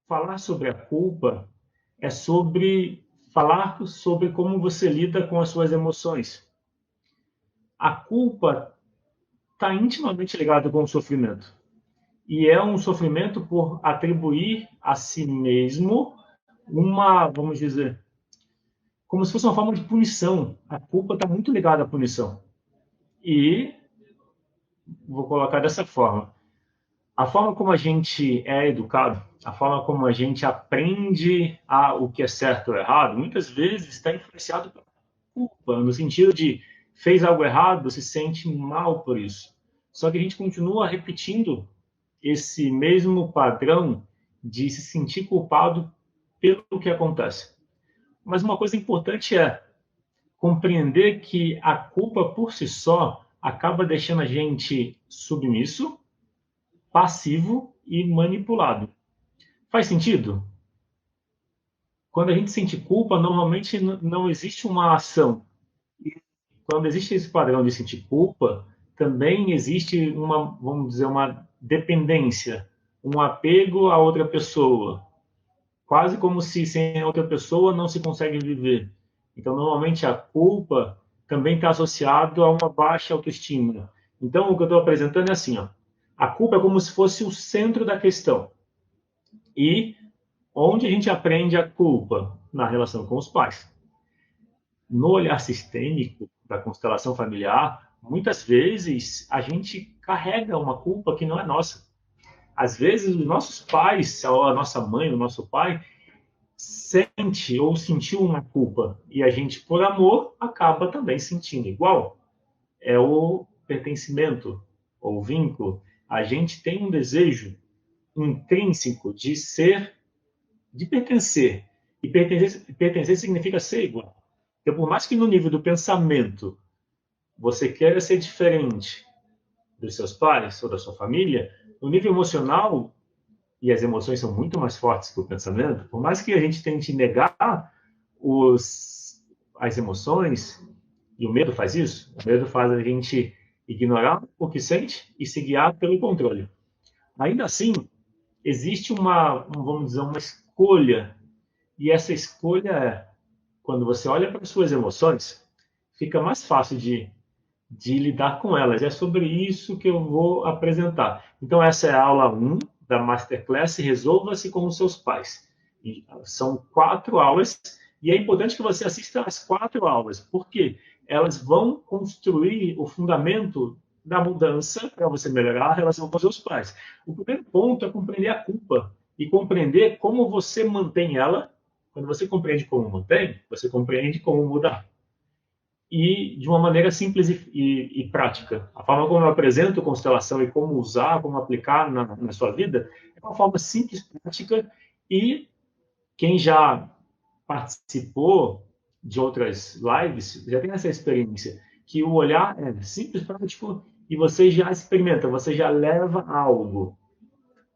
falar sobre a culpa é sobre falar sobre como você lida com as suas emoções. A culpa está intimamente ligada com o sofrimento. E é um sofrimento por atribuir a si mesmo uma, vamos dizer, como se fosse uma forma de punição. A culpa está muito ligada à punição. E vou colocar dessa forma: a forma como a gente é educado, a forma como a gente aprende o que é certo ou errado, muitas vezes está influenciado pela culpa, no sentido de fez algo errado, se sente mal por isso. Só que a gente continua repetindo esse mesmo padrão de se sentir culpado pelo que acontece. Mas uma coisa importante é compreender que a culpa por si só acaba deixando a gente submisso, passivo e manipulado. Faz sentido? Quando a gente sente culpa, normalmente não existe uma ação. E quando existe esse padrão de sentir culpa, também existe uma, vamos dizer, uma dependência, um apego a outra pessoa, quase como se sem outra pessoa não se consegue viver. Então, normalmente a culpa também está associado a uma baixa autoestima. Então, o que eu estou apresentando é assim, ó, a culpa é como se fosse o centro da questão. E onde a gente aprende a culpa? Na relação com os pais. No olhar sistêmico da constelação familiar, muitas vezes a gente carrega uma culpa que não é nossa. Às vezes, os nossos pais, ou a nossa mãe, o nosso pai, sente ou sentiu uma culpa e a gente, por amor, acaba também sentindo igual. É o pertencimento ou vínculo. A gente tem um desejo intrínseco de ser, de pertencer. E pertencer significa ser igual. Então, por mais que no nível do pensamento você queira ser diferente dos seus pais ou da sua família, no nível emocional, e as emoções são muito mais fortes que o pensamento, por mais que a gente tente negar as emoções, e o medo faz isso, o medo faz a gente ignorar o que sente e se guiar pelo controle. Ainda assim, existe vamos dizer, uma escolha, e essa escolha é, quando você olha para as suas emoções, fica mais fácil de lidar com elas. É sobre isso que eu vou apresentar. Então, essa é a aula 1 da Masterclass Resolva-se com os seus pais. E são 4 aulas e é importante que você assista as 4 aulas, porque elas vão construir o fundamento da mudança para você melhorar a relação com os seus pais. O primeiro ponto é compreender a culpa e compreender como você mantém ela. Quando você compreende como mantém, você compreende como mudar e de uma maneira simples e prática. A forma como eu apresento constelação e como usar, como aplicar na sua vida, é uma forma simples, prática, e quem já participou de outras lives já tem essa experiência, que o olhar é simples, prático, e você já experimenta, você já leva algo.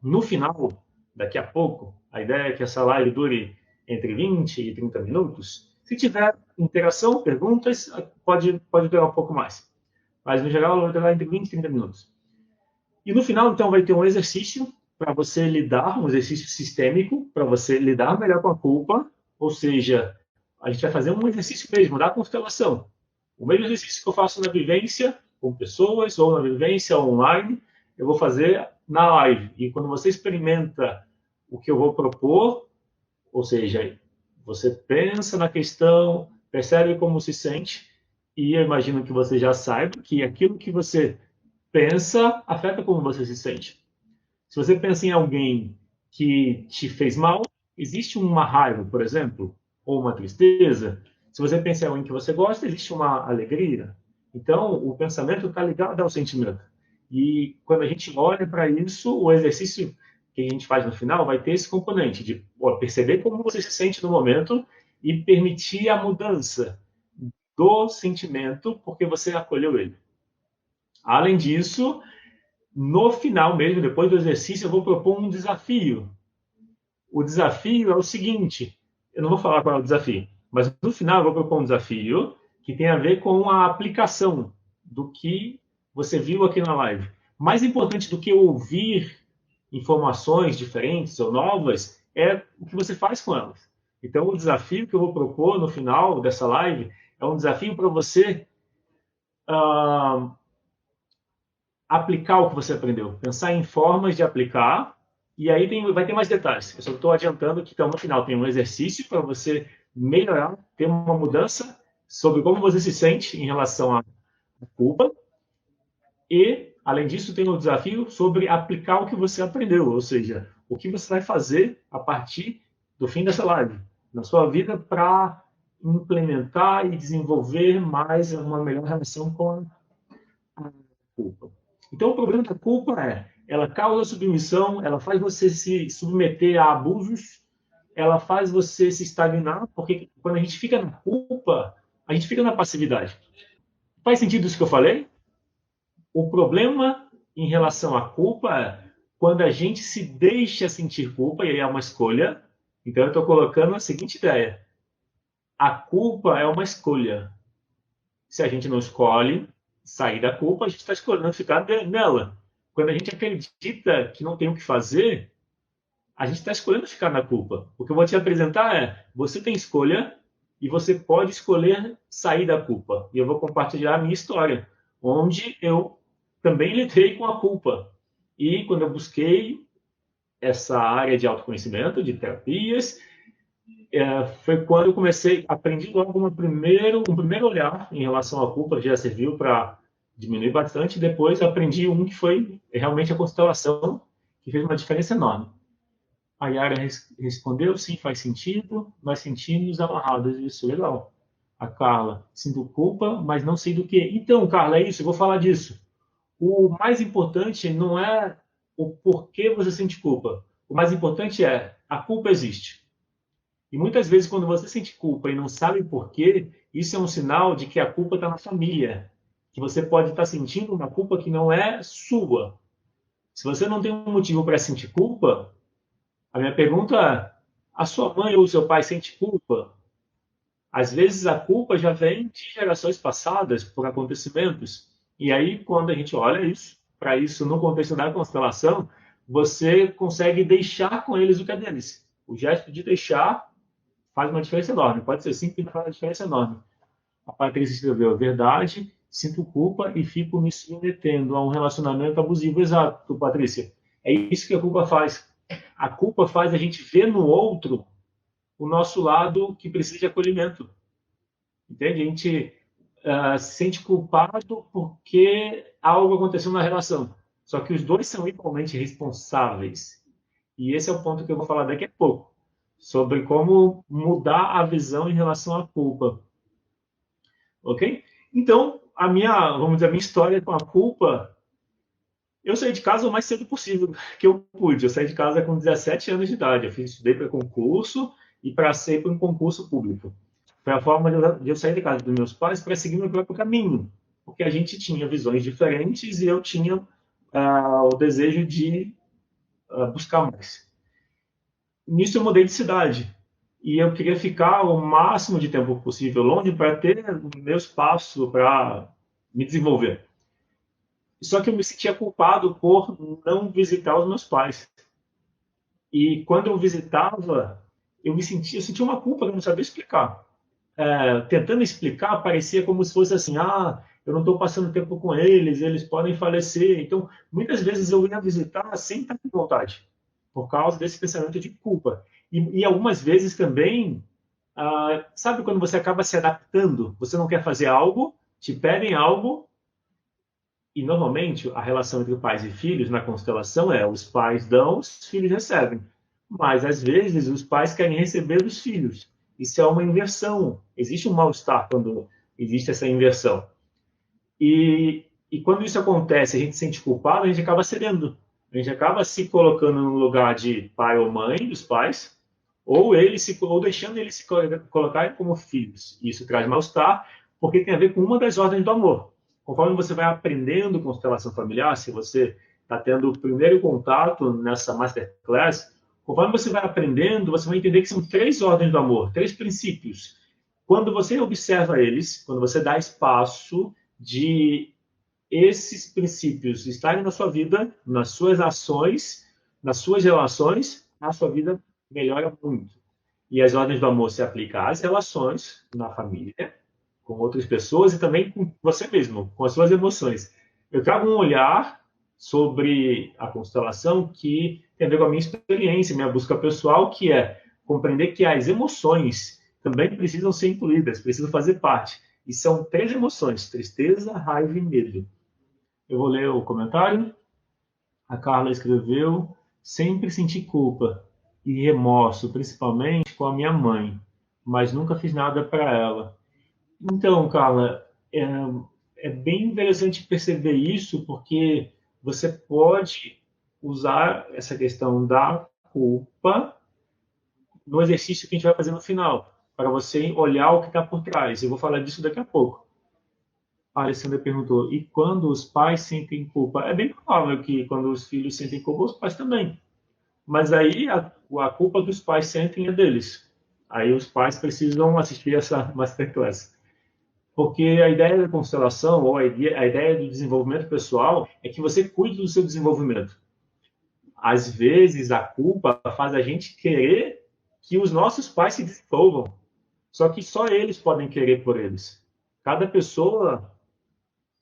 No final, daqui a pouco, a ideia é que essa live dure entre 20 e 30 minutos. Se tiver interação, perguntas, pode durar um pouco mais. Mas, no geral, vai durar entre 20 e 30 minutos. E no final, então, vai ter um exercício para você lidar, um exercício sistêmico, para você lidar melhor com a culpa. Ou seja, a gente vai fazer um exercício mesmo da constelação. O mesmo exercício que eu faço na vivência com pessoas ou na vivência online, eu vou fazer na live. E quando você experimenta o que eu vou propor, ou seja, você pensa na questão, percebe como se sente, e eu imagino que você já saiba que aquilo que você pensa afeta como você se sente. Se você pensa em alguém que te fez mal, existe uma raiva, por exemplo, ou uma tristeza. Se você pensa em alguém que você gosta, existe uma alegria. Então, o pensamento está ligado ao sentimento. E quando a gente olha para isso, o exercício que a gente faz no final vai ter esse componente de perceber como você se sente no momento e permitir a mudança do sentimento porque você acolheu ele. Além disso, no final mesmo, depois do exercício, eu vou propor um desafio. O desafio é o seguinte: eu não vou falar qual é o desafio, mas no final eu vou propor um desafio que tem a ver com a aplicação do que você viu aqui na live. Mais importante do que ouvir informações diferentes ou novas é o que você faz com elas. Então, o desafio que eu vou propor no final dessa live é um desafio para você uh, aplicar o que você aprendeu, pensar em formas de aplicar, e aí vai ter mais detalhes. Eu só estou adiantando que então, no final tem um exercício para você melhorar, ter uma mudança sobre como você se sente em relação à culpa, e, além disso, tem o desafio sobre aplicar o que você aprendeu, ou seja, o que você vai fazer a partir do fim dessa live, na sua vida, para implementar e desenvolver mais uma melhor relação com a culpa. Então, o problema da culpa é, ela causa submissão, ela faz você se submeter a abusos, ela faz você se estagnar, porque quando a gente fica na culpa, a gente fica na passividade. Faz sentido isso que eu falei? O problema em relação à culpa é quando a gente se deixa sentir culpa, e aí é uma escolha. Então, eu estou colocando a seguinte ideia: a culpa é uma escolha. Se a gente não escolhe sair da culpa, a gente está escolhendo ficar nela. Quando a gente acredita que não tem o que fazer, a gente está escolhendo ficar na culpa. O que eu vou te apresentar é: você tem escolha e você pode escolher sair da culpa. E eu vou compartilhar a minha história, onde eu também lidei com a culpa. E quando eu busquei essa área de autoconhecimento, de terapias, foi quando eu comecei, aprendi logo um primeiro olhar em relação à culpa, que já serviu para diminuir bastante. Depois aprendi um que foi realmente a constelação, que fez uma diferença enorme. A Yara respondeu, sim, faz sentido, nós sentimos amarrados, isso, legal. A Carla, sinto culpa, mas não sei do que. Então, Carla, é isso, eu vou falar disso. O mais importante não é o porquê você sente culpa. O mais importante é, a culpa existe. E muitas vezes, quando você sente culpa e não sabe porquê, isso é um sinal de que a culpa está na família. Que você pode estar sentindo uma culpa que não é sua. Se você não tem um motivo para sentir culpa, a minha pergunta é: a sua mãe ou o seu pai sente culpa? Às vezes a culpa já vem de gerações passadas por acontecimentos. E aí, quando a gente olha isso, para isso no contexto da constelação, você consegue deixar com eles o que é deles. O gesto de deixar faz uma diferença enorme. Pode ser simples, mas faz uma diferença enorme. A Patrícia escreveu: verdade, sinto culpa e fico me submetendo a um relacionamento abusivo. Exato, Patrícia. É isso que a culpa faz. A culpa faz a gente ver no outro o nosso lado que precisa de acolhimento. Entende? A gente se sente culpado porque algo aconteceu na relação. Só que os dois são igualmente responsáveis. E esse é o ponto que eu vou falar daqui a pouco, sobre como mudar a visão em relação à culpa. Ok? Então, vamos dizer, a minha história com a culpa, eu saí de casa o mais cedo possível que eu pude. Eu saí de casa com 17 anos de idade. Estudei para concurso e para ser para um concurso público. Foi a forma de eu sair de casa dos meus pais para seguir meu próprio caminho. Porque a gente tinha visões diferentes e eu tinha o desejo de buscar mais. Nisso eu mudei de cidade. E eu queria ficar o máximo de tempo possível longe para ter o meu espaço para me desenvolver. Só que eu me sentia culpado por não visitar os meus pais. E quando eu visitava, eu sentia uma culpa que eu não sabia explicar. Tentando explicar, parecia como se fosse assim: eu não estou passando tempo com eles, eles podem falecer. Então, muitas vezes eu ia visitar sem estar com vontade, por causa desse pensamento de culpa. E algumas vezes também, sabe quando você acaba se adaptando? Você não quer fazer algo, te pedem algo, e normalmente a relação entre pais e filhos na constelação é: os pais dão, os filhos recebem. Mas às vezes os pais querem receber dos filhos. Isso é uma inversão. Existe um mal-estar quando existe essa inversão. E quando isso acontece, a gente se sente culpado, a gente acaba cedendo. A gente acaba se colocando no lugar de pai ou mãe dos pais, ou deixando eles se colocarem como filhos. Isso traz mal-estar, porque tem a ver com uma das ordens do amor. Conforme você vai aprendendo constelação familiar, se você está tendo o primeiro contato nessa masterclass, conforme você vai aprendendo, você vai entender que são 3 ordens do amor, 3 princípios. Quando você observa eles, quando você dá espaço de esses princípios estarem na sua vida, nas suas ações, nas suas relações, a sua vida melhora muito. E as ordens do amor se aplicam às relações na família, com outras pessoas e também com você mesmo, com as suas emoções. Eu trago um olhar sobre a constelação que tem a ver com a minha experiência, minha busca pessoal, que é compreender que as emoções também precisam ser incluídas, precisam fazer parte. E são três emoções: tristeza, raiva e medo. Eu vou ler o comentário. A Carla escreveu: sempre senti culpa e remorso, principalmente com a minha mãe, mas nunca fiz nada para ela. Então, Carla, é bem interessante perceber isso, porque você pode usar essa questão da culpa no exercício que a gente vai fazer no final, para você olhar o que está por trás. Eu vou falar disso daqui a pouco. A Alessandra perguntou: e quando os pais sentem culpa? É bem provável que quando os filhos sentem culpa, os pais também. Mas aí a culpa que os pais sentem é deles. Aí os pais precisam assistir essa masterclass. Porque a ideia da constelação, ou a ideia do desenvolvimento pessoal, é que você cuide do seu desenvolvimento. Às vezes, a culpa faz a gente querer que os nossos pais se desenvolvam. Só que só eles podem querer por eles. Cada pessoa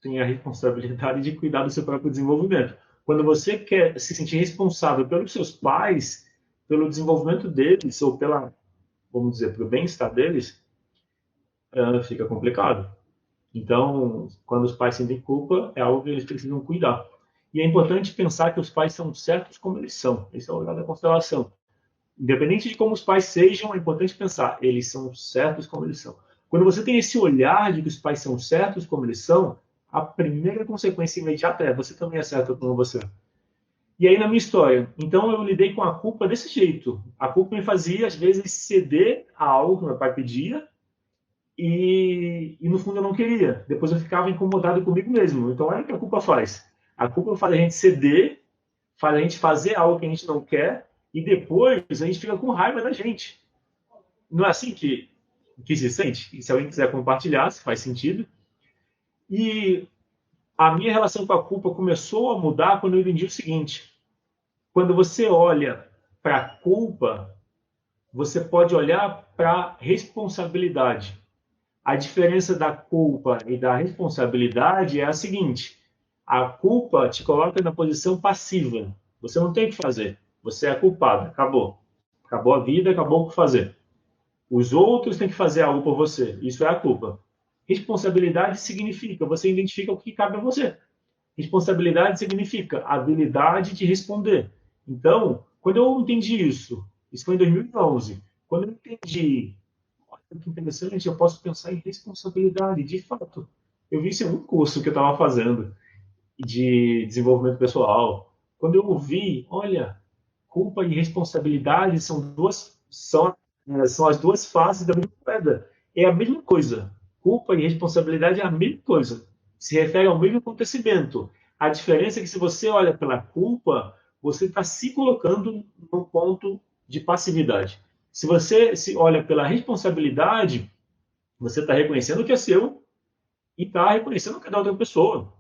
tem a responsabilidade de cuidar do seu próprio desenvolvimento. Quando você quer se sentir responsável pelos seus pais, pelo desenvolvimento deles, ou pela, vamos dizer, pelo bem-estar deles, fica complicado. Então, quando os pais sentem culpa, é algo que eles precisam cuidar. E é importante pensar que os pais são certos como eles são. Esse é o olhar da constelação. Independente de como os pais sejam, é importante pensar, eles são certos como eles são. Quando você tem esse olhar de que os pais são certos como eles são, a primeira consequência imediata é: você também é certo como você é. E aí, na minha história, então eu lidei com a culpa desse jeito. A culpa me fazia, às vezes, ceder a algo que meu pai pedia, e no fundo eu não queria. Depois eu ficava incomodado comigo mesmo. Então, olha o que a culpa faz. A culpa faz a gente ceder, faz a gente fazer algo que a gente não quer, e depois a gente fica com raiva da gente. Não é assim que se sente? E se alguém quiser compartilhar, se faz sentido. E a minha relação com a culpa começou a mudar quando eu entendi o seguinte: quando você olha para a culpa, você pode olhar para a responsabilidade. A diferença da culpa e da responsabilidade é a seguinte: a culpa te coloca na posição passiva. Você não tem o que fazer. Você é culpado. Acabou. Acabou a vida, acabou o que fazer. Os outros têm que fazer algo por você. Isso é a culpa. Responsabilidade significa você identifica o que cabe a você. Responsabilidade significa habilidade de responder. Então, quando eu entendi isso foi em 2011, quando eu entendi, olha que interessante, eu posso pensar em responsabilidade, de fato. Eu vi isso em um curso que eu estava fazendo de desenvolvimento pessoal. Quando eu ouvi, olha, culpa e responsabilidade são as duas faces da mesma moeda. É a mesma coisa. Culpa e responsabilidade é a mesma coisa. Se refere ao mesmo acontecimento. A diferença é que se você olha pela culpa, você está se colocando num ponto de passividade. Se você se olha pela responsabilidade, você está reconhecendo o que é seu e está reconhecendo o que é da outra pessoa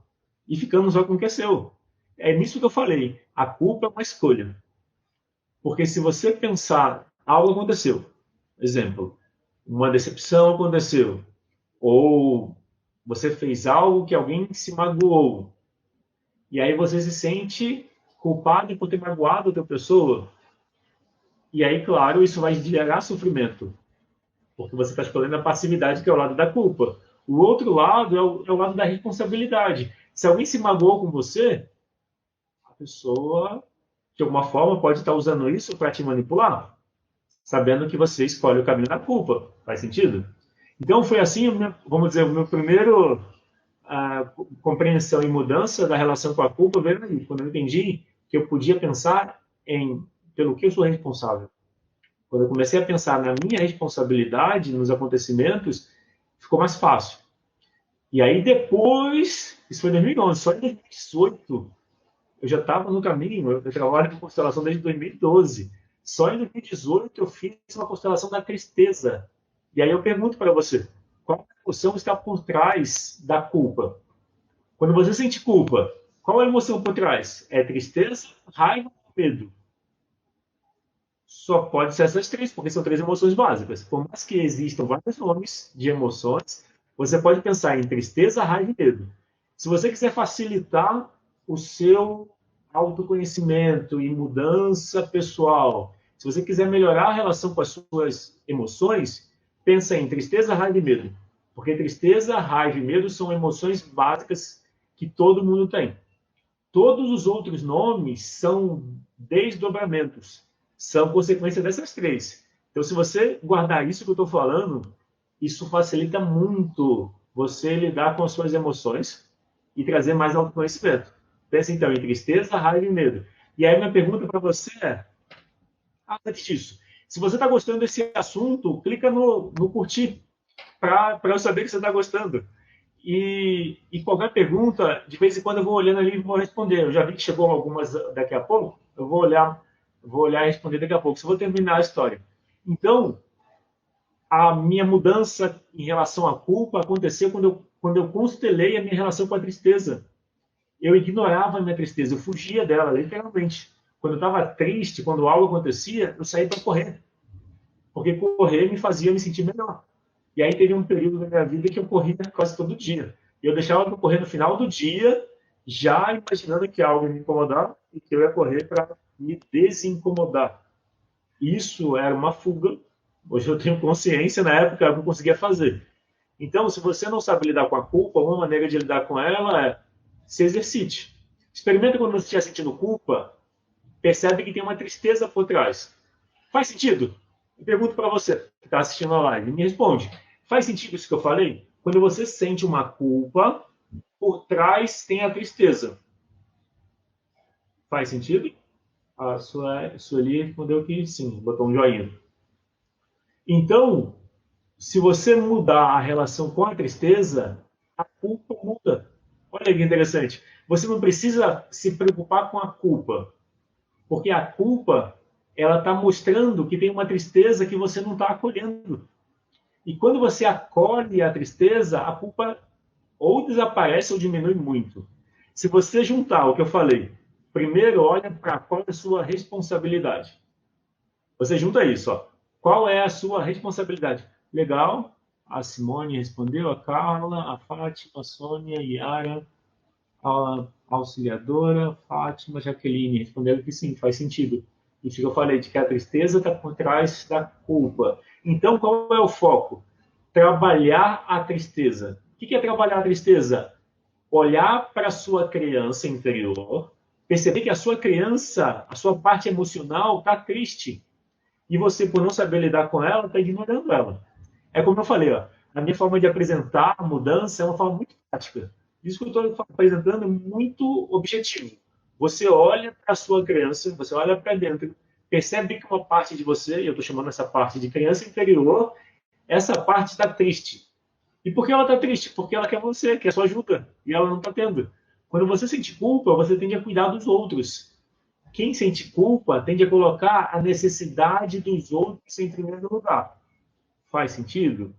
e ficando só com o que é seu. É nisso que eu falei. A culpa é uma escolha. Porque se você pensar, algo aconteceu, exemplo, uma decepção aconteceu, ou você fez algo que alguém se magoou, e aí você se sente culpado por ter magoado outra pessoa, e aí, claro, isso vai gerar sofrimento, porque você está escolhendo a passividade, que é o lado da culpa. O outro lado é o lado da responsabilidade. Se alguém se magoou com você, a pessoa, de alguma forma, pode estar usando isso para te manipular, sabendo que você escolhe o caminho da culpa. Faz sentido? Então foi assim, vamos dizer, o meu primeiro compreensão e mudança da relação com a culpa veio aí, quando eu entendi que eu podia pensar em pelo que eu sou responsável. Quando eu comecei a pensar na minha responsabilidade nos acontecimentos, ficou mais fácil. E aí depois, isso foi em 2011, só em 2018, eu já estava no caminho, eu trabalho com constelação desde 2012. Só em 2018 eu fiz uma constelação da tristeza. E aí eu pergunto para você, qual emoção está por trás da culpa? Quando você sente culpa, qual é a emoção por trás? É tristeza, raiva ou medo? só pode ser essas três, porque são três emoções básicas. Por mais que existam vários nomes de emoções, você pode pensar em tristeza, raiva e medo. Se você quiser facilitar o seu autoconhecimento e mudança pessoal, se você quiser melhorar a relação com as suas emoções, pensa em tristeza, raiva e medo. Porque tristeza, raiva e medo são emoções básicas que todo mundo tem. Todos os outros nomes são desdobramentos, são consequência dessas três. Então, se você guardar isso que eu estou falando, isso facilita muito você lidar com as suas emoções e trazer mais autoconhecimento. Pensa então em tristeza, raiva e medo. E aí, minha pergunta para você é: antes disso, se você está gostando desse assunto, clica no curtir para eu saber que você está gostando. E qualquer pergunta, de vez em quando eu vou olhando ali e vou responder. Eu já vi que chegou algumas daqui a pouco, eu vou olhar e responder daqui a pouco. Só vou terminar a história. Então, a minha mudança em relação à culpa aconteceu quando eu constelei a minha relação com a tristeza. Eu ignorava a minha tristeza, eu fugia dela, literalmente. Quando eu estava triste, quando algo acontecia, eu saía para correr. Porque correr me fazia me sentir melhor. E aí teve um período da minha vida que eu corria quase todo dia. E eu deixava para correr no final do dia, já imaginando que algo ia me incomodar e que eu ia correr para me desincomodar. Isso era uma fuga. Hoje eu tenho consciência, na época eu não conseguia fazer. Então, se você não sabe lidar com a culpa, uma maneira de lidar com ela é se exercite. Experimenta quando você estiver sentindo culpa, percebe que tem uma tristeza por trás. Faz sentido? Eu pergunto para você que está assistindo a live, me responde. Faz sentido isso que eu falei? Quando você sente uma culpa, por trás tem a tristeza. Faz sentido? A Sueli respondeu que sim, botou um joinha. Então, se você mudar a relação com a tristeza, a culpa muda. Olha que interessante. Você não precisa se preocupar com a culpa, porque a culpa ela está mostrando que tem uma tristeza que você não está acolhendo. E quando você acolhe a tristeza, a culpa ou desaparece ou diminui muito. Se você juntar o que eu falei, primeiro olha para qual é a sua responsabilidade. Você junta isso, ó. Qual é a sua responsabilidade? Legal, a Simone respondeu, a Carla, a Fátima, a Sônia, a Yara, a auxiliadora, Fátima, Jaqueline responderam que sim, faz sentido. Isso que eu falei, de que a tristeza está por trás da culpa. Então, qual é o foco? Trabalhar a tristeza. O que é trabalhar a tristeza? Olhar para a sua criança interior, perceber que a sua criança, a sua parte emocional está triste. E você, por não saber lidar com ela, está ignorando ela. É como eu falei, ó, a minha forma de apresentar a mudança é uma forma muito prática. Isso que eu estou apresentando é muito objetivo. Você olha para a sua criança, você olha para dentro, percebe que uma parte de você, e eu estou chamando essa parte de criança interior, essa parte está triste. E por que ela está triste? Porque ela quer você, quer sua ajuda, e ela não está tendo. Quando você sente culpa, você tende a cuidar dos outros. Quem sente culpa tende a colocar a necessidade dos outros em primeiro lugar. Faz sentido?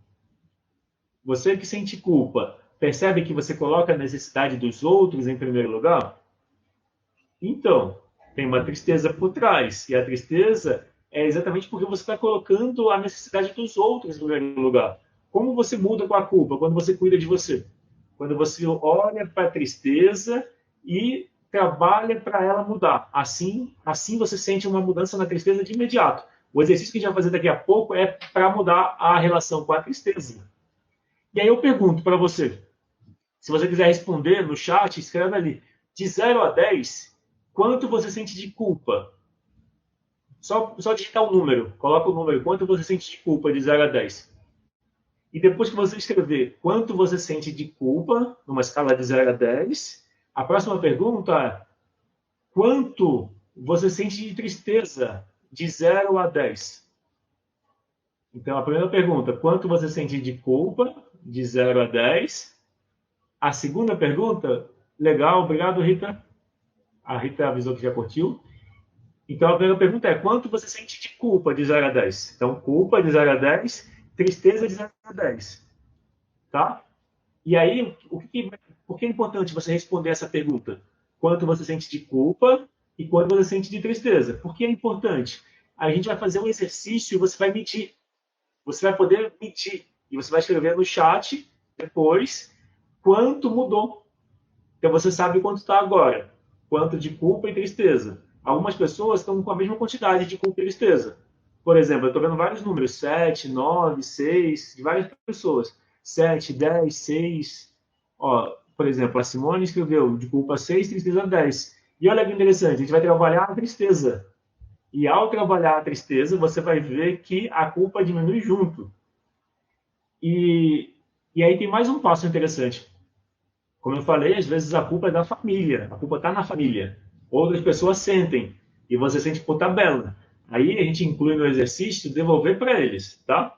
Você que sente culpa, percebe que você coloca a necessidade dos outros em primeiro lugar? Então, tem uma tristeza por trás. E a tristeza é exatamente porque você está colocando a necessidade dos outros em primeiro lugar. Como você muda com a culpa? Quando você cuida de você. Quando você olha para a tristeza e trabalha para ela mudar. Assim você sente uma mudança na tristeza de imediato. O exercício que a gente vai fazer daqui a pouco é para mudar a relação com a tristeza. E aí eu pergunto para você, se você quiser responder no chat, escreve ali, de 0 a 10, quanto você sente de culpa? Só digitar o número, coloca o número, quanto você sente de culpa de 0 a 10. E depois que você escrever quanto você sente de culpa, numa escala de 0 a 10, a próxima pergunta é quanto você sente de tristeza de 0 a 10. Então, a primeira pergunta, quanto você sente de culpa de 0 a 10? A segunda pergunta, legal, obrigado, Rita. A Rita avisou que já curtiu. Então, a primeira pergunta é, quanto você sente de culpa de 0 a 10? Então, culpa de 0 a 10, tristeza de 0 a 10. Tá? E aí, por que é importante você responder essa pergunta? Quanto você sente de culpa e quanto você sente de tristeza? Por que é importante? a gente vai fazer um exercício e você vai medir. Você vai poder medir. E você vai escrever no chat depois quanto mudou. Então você sabe quanto está agora. Quanto de culpa e tristeza. Algumas pessoas estão com a mesma quantidade de culpa e tristeza. Por exemplo, eu estou vendo vários números. 7, 9, 6, de várias pessoas. 7, 10, 6. Ó, por exemplo, a Simone escreveu de culpa 6, tristeza 10. E olha que interessante, a gente vai trabalhar a tristeza. E ao trabalhar a tristeza, você vai ver que a culpa diminui junto. E aí tem mais um passo interessante. Como eu falei, às vezes a culpa é da família, a culpa está na família. Outras pessoas sentem, e você sente por tabela. Aí a gente inclui no exercício devolver para eles, tá?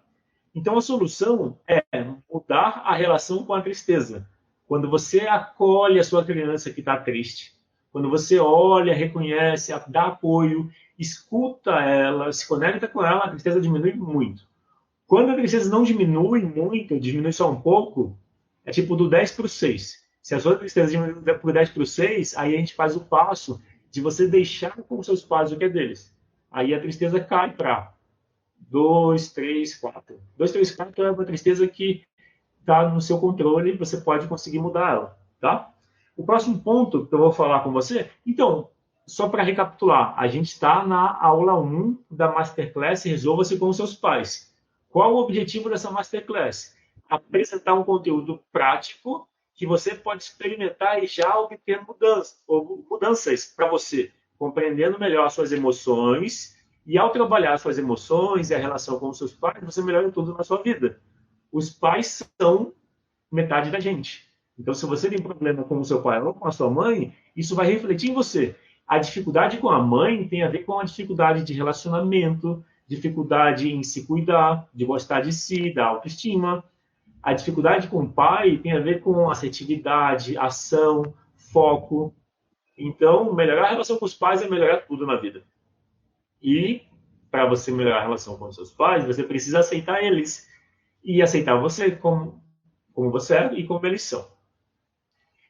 Então a solução é mudar a relação com a tristeza. Quando você acolhe a sua criança que está triste, quando você olha, reconhece, dá apoio, escuta ela, se conecta com ela, a tristeza diminui muito. Quando a tristeza não diminui muito, diminui só um pouco, é tipo do 10 para o 6. Se a sua tristeza diminui por 10 para o 6, aí a gente faz o passo de você deixar com seus pais o que é deles. Aí a tristeza cai para 2, 3, 4. 2, 3, 4 é uma tristeza que está no seu controle e você pode conseguir mudar ela, tá? O próximo ponto que eu vou falar com você, então, só para recapitular, a gente está na aula 1 da Masterclass Resolva-se com seus pais. Qual o objetivo dessa Masterclass? Apresentar um conteúdo prático que você pode experimentar e já obter mudanças para você, compreendendo melhor as suas emoções, e ao trabalhar as suas emoções e a relação com os seus pais, você melhora tudo na sua vida. Os pais são metade da gente. Então, se você tem problema com o seu pai ou com a sua mãe, isso vai refletir em você. A dificuldade com a mãe tem a ver com a dificuldade de relacionamento, dificuldade em se cuidar, de gostar de si, da autoestima. A dificuldade com o pai tem a ver com assertividade, ação, foco. Então, melhorar a relação com os pais é melhorar tudo na vida. E, para você melhorar a relação com os seus pais, você precisa aceitar eles e aceitar você como você é e como eles são.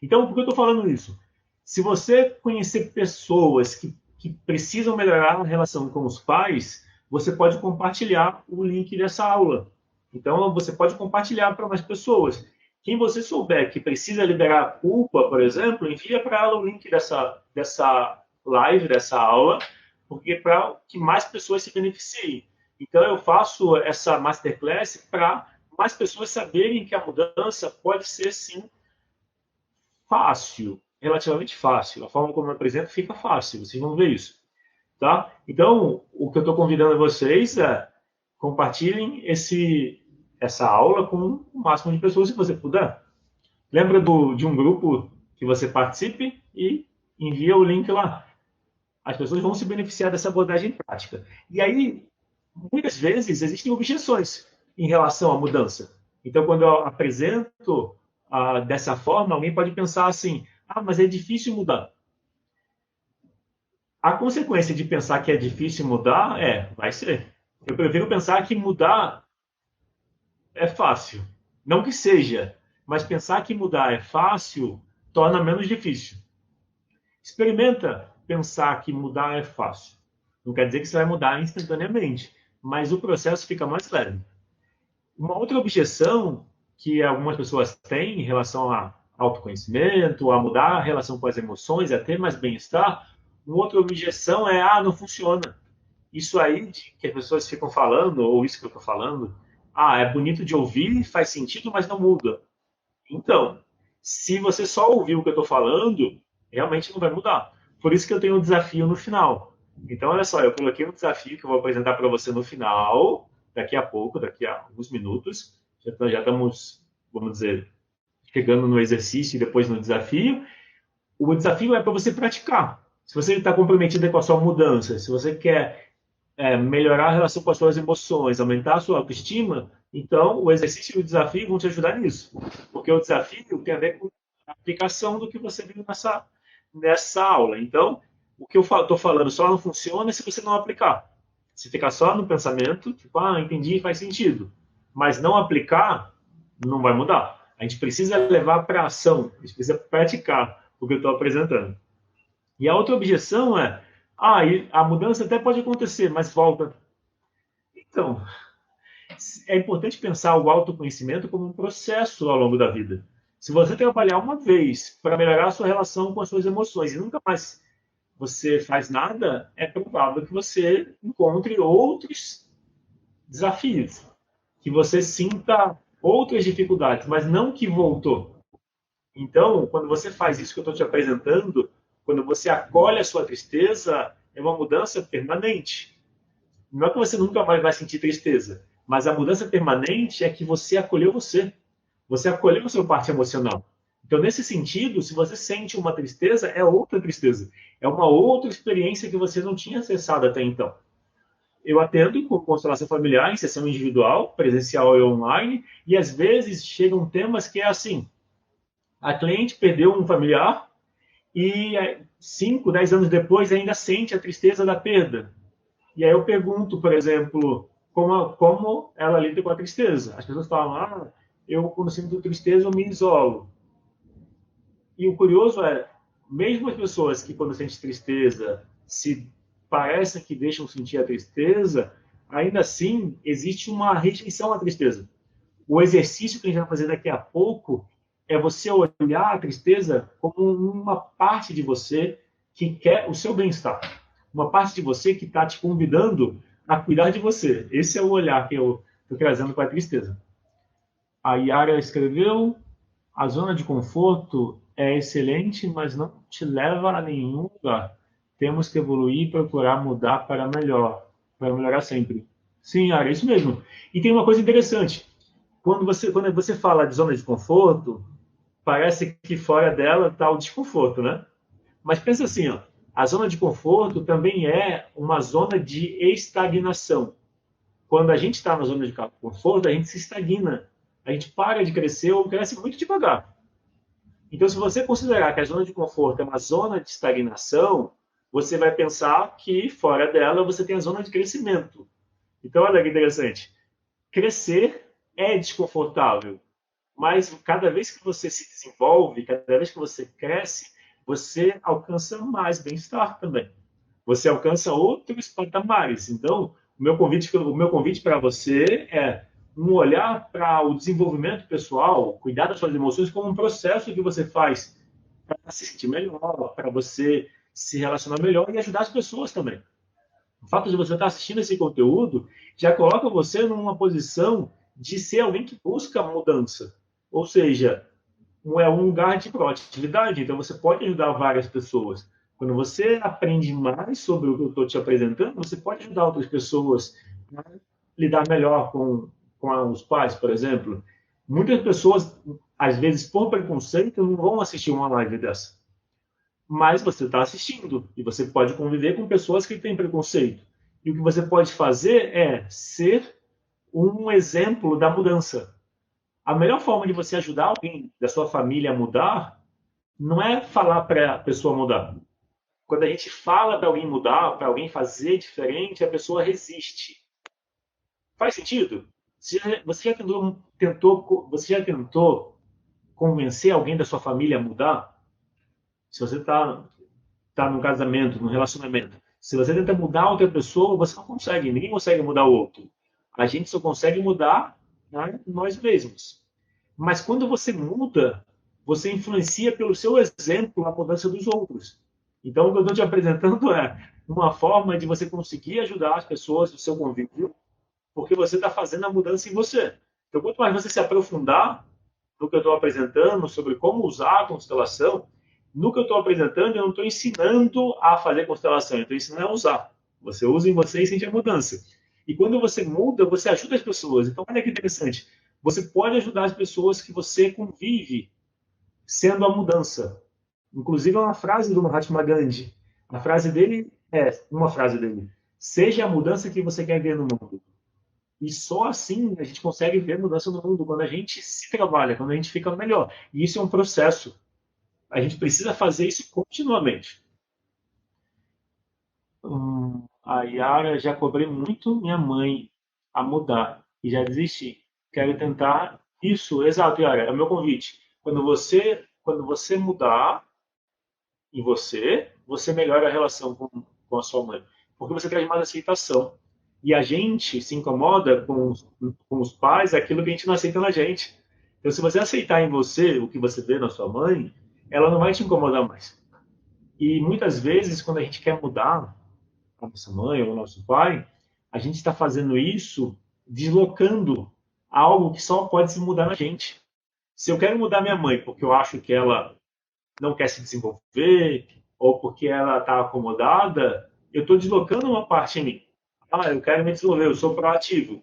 Então, por que eu estou falando isso? Se você conhecer pessoas que precisam melhorar a relação com os pais, você pode compartilhar o link dessa aula. Então, você pode compartilhar para mais pessoas. Quem você souber que precisa liberar a culpa, por exemplo, envia para ela o link dessa live, dessa aula, porque para que mais pessoas se beneficiem. Então, eu faço essa masterclass para mais pessoas saberem que a mudança pode ser, sim, fácil, relativamente fácil. A forma como eu apresento fica fácil, vocês vão ver isso. Tá? Então, o que eu estou convidando vocês é compartilhem essa aula com o máximo de pessoas, se você puder. Lembra de um grupo que você participe e envia o link lá. As pessoas vão se beneficiar dessa abordagem prática. E aí, muitas vezes, existem objeções em relação à mudança. Então, quando eu apresento dessa forma, alguém pode pensar assim, mas é difícil mudar. A consequência de pensar que é difícil mudar vai ser. Eu prefiro pensar que mudar é fácil. Não que seja, mas pensar que mudar é fácil torna menos difícil. Experimenta pensar que mudar é fácil. Não quer dizer que você vai mudar instantaneamente, mas o processo fica mais leve. Uma outra objeção que algumas pessoas têm em relação a autoconhecimento, a mudar a relação com as emoções, a ter mais bem-estar, uma outra objeção é, não funciona. Isso aí que as pessoas ficam falando, ou isso que eu estou falando, é bonito de ouvir, faz sentido, mas não muda. Então, se você só ouvir o que eu estou falando, realmente não vai mudar. Por isso que eu tenho um desafio no final. Então, olha só, eu coloquei um desafio que eu vou apresentar para você no final, daqui a pouco, daqui a alguns minutos. Já estamos, vamos dizer, chegando no exercício e depois no desafio. O desafio é para você praticar. Se você está comprometido com a sua mudança, se você quer melhorar a relação com as suas emoções, aumentar a sua autoestima, então o exercício e o desafio vão te ajudar nisso. Porque o desafio tem a ver com a aplicação do que você viu nessa aula. Então, o que eu estou falando só não funciona se você não aplicar. Se ficar só no pensamento, tipo, entendi, faz sentido. Mas não aplicar, não vai mudar. A gente precisa levar para a ação, a gente precisa praticar o que eu estou apresentando. E a outra objeção é, Ah, e a mudança até pode acontecer, mas volta. Então, é importante pensar o autoconhecimento como um processo ao longo da vida. Se você trabalhar uma vez para melhorar a sua relação com as suas emoções e nunca mais você faz nada, é provável que você encontre outros desafios, que você sinta outras dificuldades, mas não que voltou. Então, quando você faz isso que eu estou te apresentando, quando você acolhe a sua tristeza, é uma mudança permanente. Não é que você nunca mais vai sentir tristeza, mas a mudança permanente é que você acolheu você. Você acolheu a sua parte emocional. Então, nesse sentido, se você sente uma tristeza, é outra tristeza. É uma outra experiência que você não tinha acessado até então. Eu atendo com constelação familiar, em sessão individual, presencial e online, e às vezes chegam temas que é assim: a cliente perdeu um familiar e 5, 10 anos depois ainda sente a tristeza da perda. E aí eu pergunto, por exemplo, como ela lida com a tristeza. As pessoas falam, eu quando sinto tristeza eu me isolo. E o curioso é, mesmo as pessoas que quando sentem tristeza se parecem que deixam sentir a tristeza, ainda assim existe uma rejeição à tristeza. O exercício que a gente vai fazer daqui a pouco é você olhar a tristeza como uma parte de você que quer o seu bem-estar. Uma parte de você que está te convidando a cuidar de você. Esse é o olhar que eu estou trazendo para a tristeza. A Yara escreveu: a zona de conforto é excelente, mas não te leva a nenhum lugar. Temos que evoluir e procurar mudar para melhor, para melhorar sempre. Sim, Yara, é isso mesmo. E tem uma coisa interessante. Quando você fala de zona de conforto, parece que fora dela está o desconforto, né? Mas pensa assim, ó, a zona de conforto também é uma zona de estagnação. Quando a gente está na zona de conforto, a gente se estagna. A gente para de crescer ou cresce muito devagar. Então, se você considerar que a zona de conforto é uma zona de estagnação, você vai pensar que fora dela você tem a zona de crescimento. Então, olha que interessante. Crescer é desconfortável, mas cada vez que você se desenvolve, cada vez que você cresce, você alcança mais bem-estar também. Você alcança outros patamares. Então, o meu convite para você é um olhar para o desenvolvimento pessoal, cuidar das suas emoções como um processo que você faz para se sentir melhor, para você se relacionar melhor e ajudar as pessoas também. O fato de você estar assistindo esse conteúdo já coloca você numa posição de ser alguém que busca mudança. Ou seja, é um lugar de proatividade, então você pode ajudar várias pessoas. Quando você aprende mais sobre o que eu estou te apresentando, você pode ajudar outras pessoas a lidar melhor com os pais, por exemplo. Muitas pessoas, às vezes, por preconceito, não vão assistir uma live dessa. Mas você está assistindo e você pode conviver com pessoas que têm preconceito. E o que você pode fazer é ser um exemplo da mudança. A melhor forma de você ajudar alguém da sua família a mudar não é falar para a pessoa mudar. Quando a gente fala para alguém mudar, para alguém fazer diferente, a pessoa resiste. Faz sentido? Você já tentou convencer alguém da sua família a mudar? Se você está num casamento, num relacionamento, se você tenta mudar outra pessoa, você não consegue, ninguém consegue mudar o outro. A gente só consegue mudar, né, nós mesmos. Mas quando você muda, você influencia pelo seu exemplo a mudança dos outros. Então, o que eu estou te apresentando é uma forma de você conseguir ajudar as pessoas do seu convívio, porque você está fazendo a mudança em você. Então, quanto mais você se aprofundar no que eu estou apresentando sobre como usar a constelação, no que eu estou apresentando, eu não estou ensinando a fazer constelação, eu estou ensinando a usar. Você usa em você e sente a mudança. E quando você muda, você ajuda as pessoas. Então, olha que interessante. Você pode ajudar as pessoas que você convive sendo a mudança. Inclusive, é uma frase do Mahatma Gandhi. A frase dele é uma frase dele: seja a mudança que você quer ver no mundo. E só assim a gente consegue ver mudança no mundo, quando a gente se trabalha, quando a gente fica melhor. E isso é um processo. A gente precisa fazer isso continuamente. A Yara, já cobrei muito minha mãe a mudar e já desisti. Quero tentar isso. Exato, Yara, é o meu convite. Quando você mudar em você, você melhora a relação com a sua mãe? Porque você traz mais aceitação. E a gente se incomoda com os pais aquilo que a gente não aceita na gente. Então, se você aceitar em você o que você vê na sua mãe, ela não vai te incomodar mais. E muitas vezes, quando a gente quer mudar a nossa mãe ou o nosso pai, a gente está fazendo isso deslocando algo que só pode se mudar na gente. Se eu quero mudar minha mãe porque eu acho que ela não quer se desenvolver ou porque ela está acomodada, eu estou deslocando uma parte em mim. Ah, eu quero me desenvolver, eu sou proativo,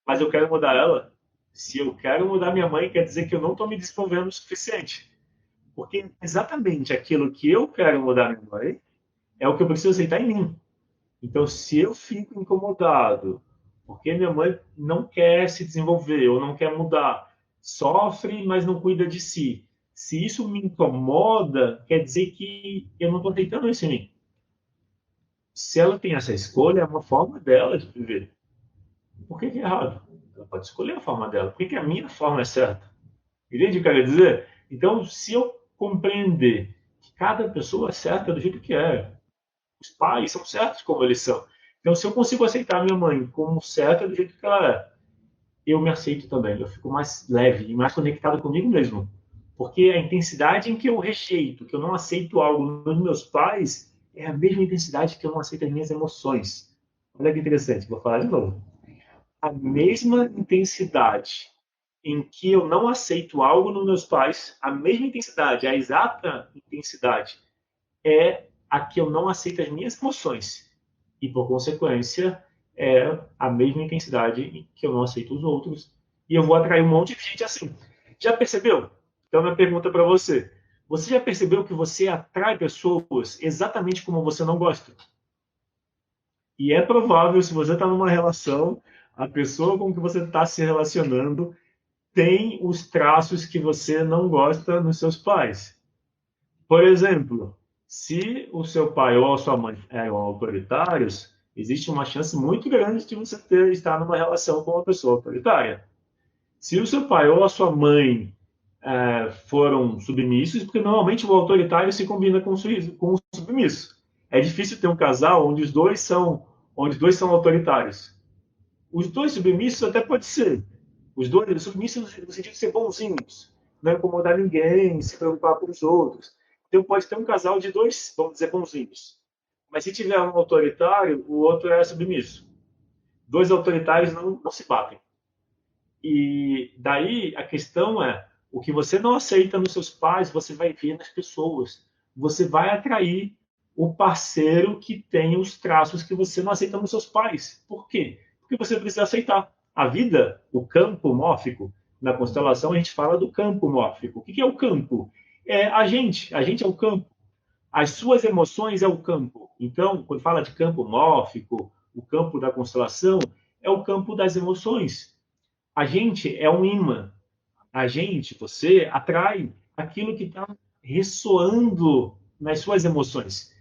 mas eu quero mudar ela. Se eu quero mudar minha mãe, quer dizer que eu não estou me desenvolvendo o suficiente. Porque exatamente aquilo que eu quero mudar minha mãe é o que eu preciso aceitar em mim. Então, se eu fico incomodado porque minha mãe não quer se desenvolver ou não quer mudar, sofre, mas não cuida de si. Se isso me incomoda, quer dizer que eu não estou aceitando isso em mim. Se ela tem essa escolha, é uma forma dela de viver. Por que é errado? Ela pode escolher a forma dela. Por que a minha forma é certa? Entende o que eu quero dizer? Então, se eu compreender que cada pessoa é certa do jeito que é, os pais são certos como eles são. Então, se eu consigo aceitar minha mãe como certa do jeito que ela é, eu me aceito também. Eu fico mais leve e mais conectado comigo mesmo. Porque a intensidade em que eu rejeito, que eu não aceito algo nos meus pais, é a mesma intensidade que eu não aceito as minhas emoções. Olha que interessante, vou falar de novo. A mesma intensidade em que eu não aceito algo nos meus pais, a mesma intensidade, a exata intensidade é a que eu não aceito as minhas emoções. E, por consequência, é a mesma intensidade que eu não aceito os outros. E eu vou atrair um monte de gente assim. Já percebeu? Então, minha pergunta para você. Você já percebeu que você atrai pessoas exatamente como você não gosta? E é provável, se você está numa relação, a pessoa com que você está se relacionando tem os traços que você não gosta nos seus pais. Por exemplo, se o seu pai ou a sua mãe eram autoritários, existe uma chance muito grande de você estar numa relação com uma pessoa autoritária. Se o seu pai ou a sua mãe foram submissos, porque normalmente o autoritário se combina com o submisso. É difícil ter um casal onde os dois são autoritários. Os dois submissos até pode ser. Os dois submissos no sentido de ser bonzinhos, não incomodar ninguém, se preocupar com os outros. Então pode ter um casal de dois, vamos dizer, bonzinhos. Mas se tiver um autoritário, o outro é submisso. Dois autoritários não se batem. E daí a questão é, o que você não aceita nos seus pais, você vai ver nas pessoas. Você vai atrair o parceiro que tem os traços que você não aceita nos seus pais. Por quê? Porque você precisa aceitar. A vida, o campo mórfico, na constelação a gente fala do campo mórfico. O que é o campo? É a gente é o campo. As suas emoções é o campo. Então, quando fala de campo mórfico, o campo da constelação, é o campo das emoções. A gente é um imã. A gente, você, atrai aquilo que está ressoando nas suas emoções.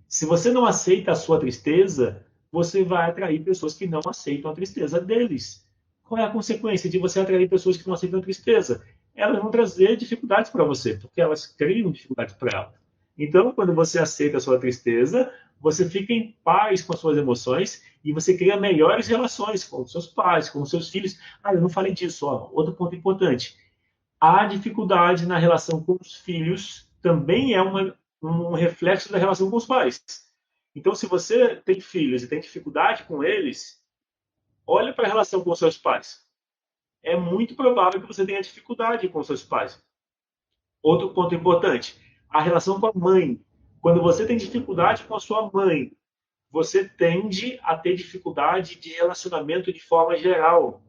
Se você não aceita a sua tristeza, você vai atrair pessoas que não aceitam a tristeza deles. Qual é a consequência de você atrair pessoas que não aceitam a tristeza? Elas vão trazer dificuldades para você, porque elas criam dificuldades para elas. Então, quando você aceita a sua tristeza, você fica em paz com as suas emoções e você cria melhores relações com os seus pais, com os seus filhos. Ah, eu não falei disso. Ó. Outro ponto importante. A dificuldade na relação com os filhos também é um reflexo da relação com os pais. Então, se você tem filhos e tem dificuldade com eles, olha para a relação com os seus pais. É muito provável que você tenha dificuldade com os seus pais. Outro ponto importante, a relação com a mãe. Quando você tem dificuldade com a sua mãe, você tende a ter dificuldade de relacionamento de forma geral.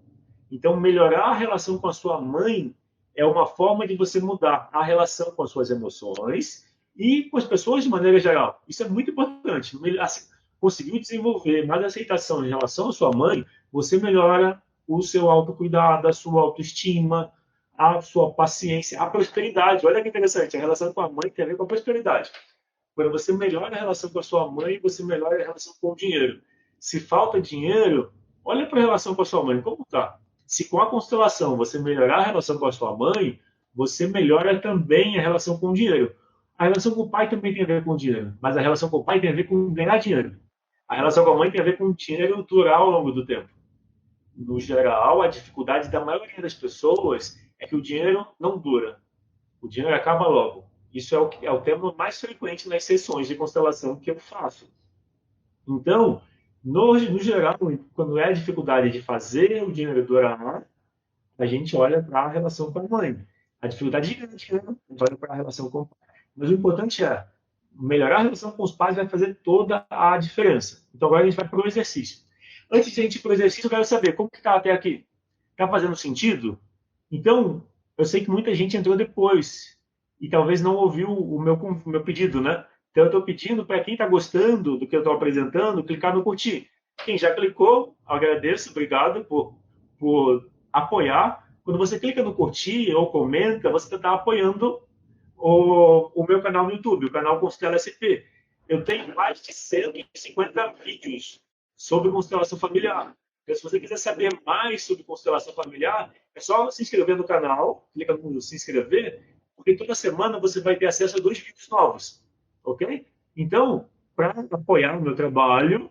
Então, melhorar a relação com a sua mãe é uma forma de você mudar a relação com as suas emoções e com as pessoas de maneira geral. Isso é muito importante. Assim, conseguiu desenvolver mais aceitação em relação à sua mãe, você melhora o seu autocuidado, a sua autoestima, a sua paciência, a prosperidade. Olha que interessante, a relação com a mãe tem a ver com a prosperidade. Quando você melhora a relação com a sua mãe, você melhora a relação com o dinheiro. Se falta dinheiro, olha para a relação com a sua mãe, como está? Se com a constelação você melhorar a relação com a sua mãe, você melhora também a relação com o dinheiro. A relação com o pai também tem a ver com o dinheiro, mas a relação com o pai tem a ver com ganhar dinheiro. A relação com a mãe tem a ver com o dinheiro durar ao longo do tempo. No geral, a dificuldade da maioria das pessoas é que o dinheiro não dura. O dinheiro acaba logo. Isso é o tema mais frequente nas sessões de constelação que eu faço. Então, no geral, quando é a dificuldade de fazer o dinheiro durar, a gente olha para a relação com a mãe. A dificuldade gigante, né? A gente olha para a relação com o pai. Mas o importante é melhorar a relação com os pais vai fazer toda a diferença. Então agora a gente vai para o exercício. Antes de a gente ir para o exercício, eu quero saber como que está até aqui. Está fazendo sentido? Então, eu sei que muita gente entrou depois e talvez não ouviu o meu pedido, né? Então eu estou pedindo para quem está gostando do que eu estou apresentando, clicar no curtir. Quem já clicou, agradeço, obrigado por apoiar. Quando você clica no curtir ou comenta, você está apoiando o meu canal no YouTube, o canal Constela SP. Eu tenho mais de 150 vídeos sobre constelação familiar. Então, se você quiser saber mais sobre constelação familiar, é só se inscrever no canal, clica no se inscrever, porque toda semana você vai ter acesso a 2 vídeos novos, ok? Então, para apoiar o meu trabalho,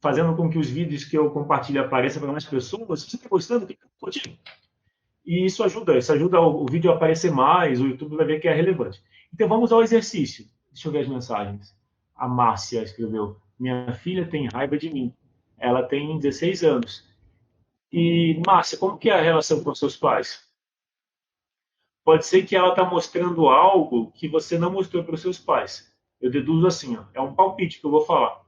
fazendo com que os vídeos que eu compartilho apareçam para mais pessoas, se você está gostando, clica no curtir. E isso ajuda o vídeo a aparecer mais, o YouTube vai ver que é relevante. Então vamos ao exercício. Deixa eu ver as mensagens. A Márcia escreveu: Minha filha tem raiva de mim. Ela tem 16 anos. E, Márcia, como que é a relação com seus pais? Pode ser que ela está mostrando algo que você não mostrou para os seus pais. Eu deduzo assim, ó, é um palpite que eu vou falar.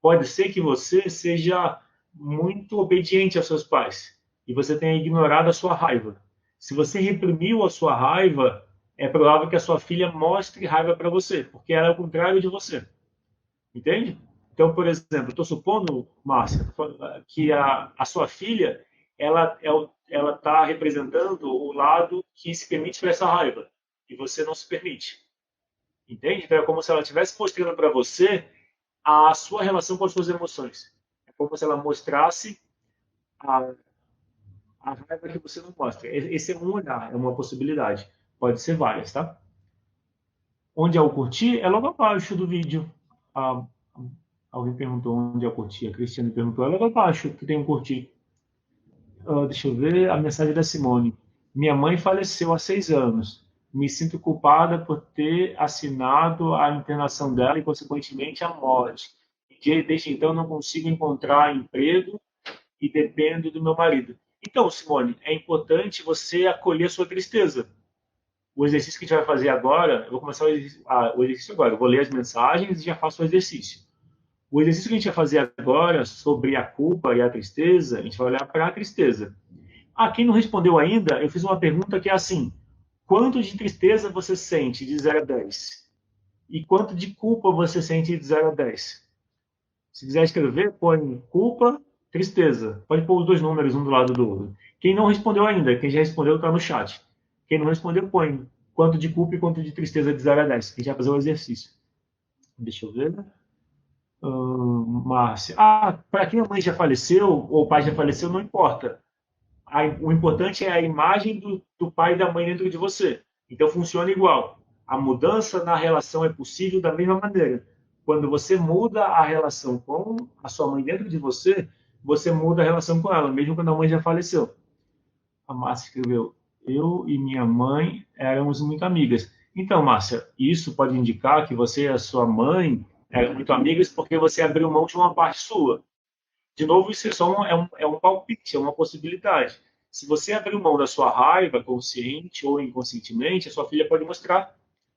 Pode ser que você seja muito obediente aos seus pais e você tenha ignorado a sua raiva. Se você reprimiu a sua raiva, é provável que a sua filha mostre raiva para você, porque ela é o contrário de você. Entende? Então, por exemplo, estou supondo, Márcia, que a sua filha ela está representando o lado que se permite expressar raiva e você não se permite. Entende? Então, é como se ela estivesse mostrando para você a sua relação com as suas emoções. É como se ela mostrasse a, a raiva que você não mostra. Esse é um olhar, é uma possibilidade. Pode ser várias, tá? Onde é o curtir? É logo abaixo do vídeo. Ah, alguém perguntou onde é o curtir. A Cristiane perguntou. É logo abaixo que tem um curtir. Deixa eu ver a mensagem da Simone. Minha mãe faleceu há 6 anos. Me sinto culpada por ter assinado a internação dela e, consequentemente, a morte. Desde então, não consigo encontrar emprego e dependo do meu marido. Então, Simone, é importante você acolher a sua tristeza. O exercício que a gente vai fazer agora, eu vou começar o exercício agora. Eu vou ler as mensagens e já faço o exercício. O exercício que a gente vai fazer agora sobre a culpa e a tristeza, a gente vai olhar para a tristeza. Quem não respondeu ainda, eu fiz uma pergunta que é assim: quanto de tristeza você sente de 0 a 10? E quanto de culpa você sente de 0 a 10? Se quiser escrever, põe culpa, tristeza. Pode pôr os dois números um do lado do outro. Quem não respondeu ainda, quem já respondeu está no chat. Quem não respondeu, põe quanto de culpa e quanto de tristeza de 0 a 10. A gente vai fazer o exercício. Deixa eu ver. Márcia. Para quem a mãe já faleceu ou o pai já faleceu, não importa. O importante é a imagem do pai e da mãe dentro de você. Então funciona igual. A mudança na relação é possível da mesma maneira. Quando você muda a relação com a sua mãe dentro de você, você muda a relação com ela, mesmo quando a mãe já faleceu. A Márcia escreveu: Eu e minha mãe éramos muito amigas. Então, Márcia, isso pode indicar que você e a sua mãe eram muito amigas porque você abriu mão de uma parte sua. De novo, isso é só um palpite, é uma possibilidade. Se você abrir mão da sua raiva, consciente ou inconscientemente, a sua filha pode mostrar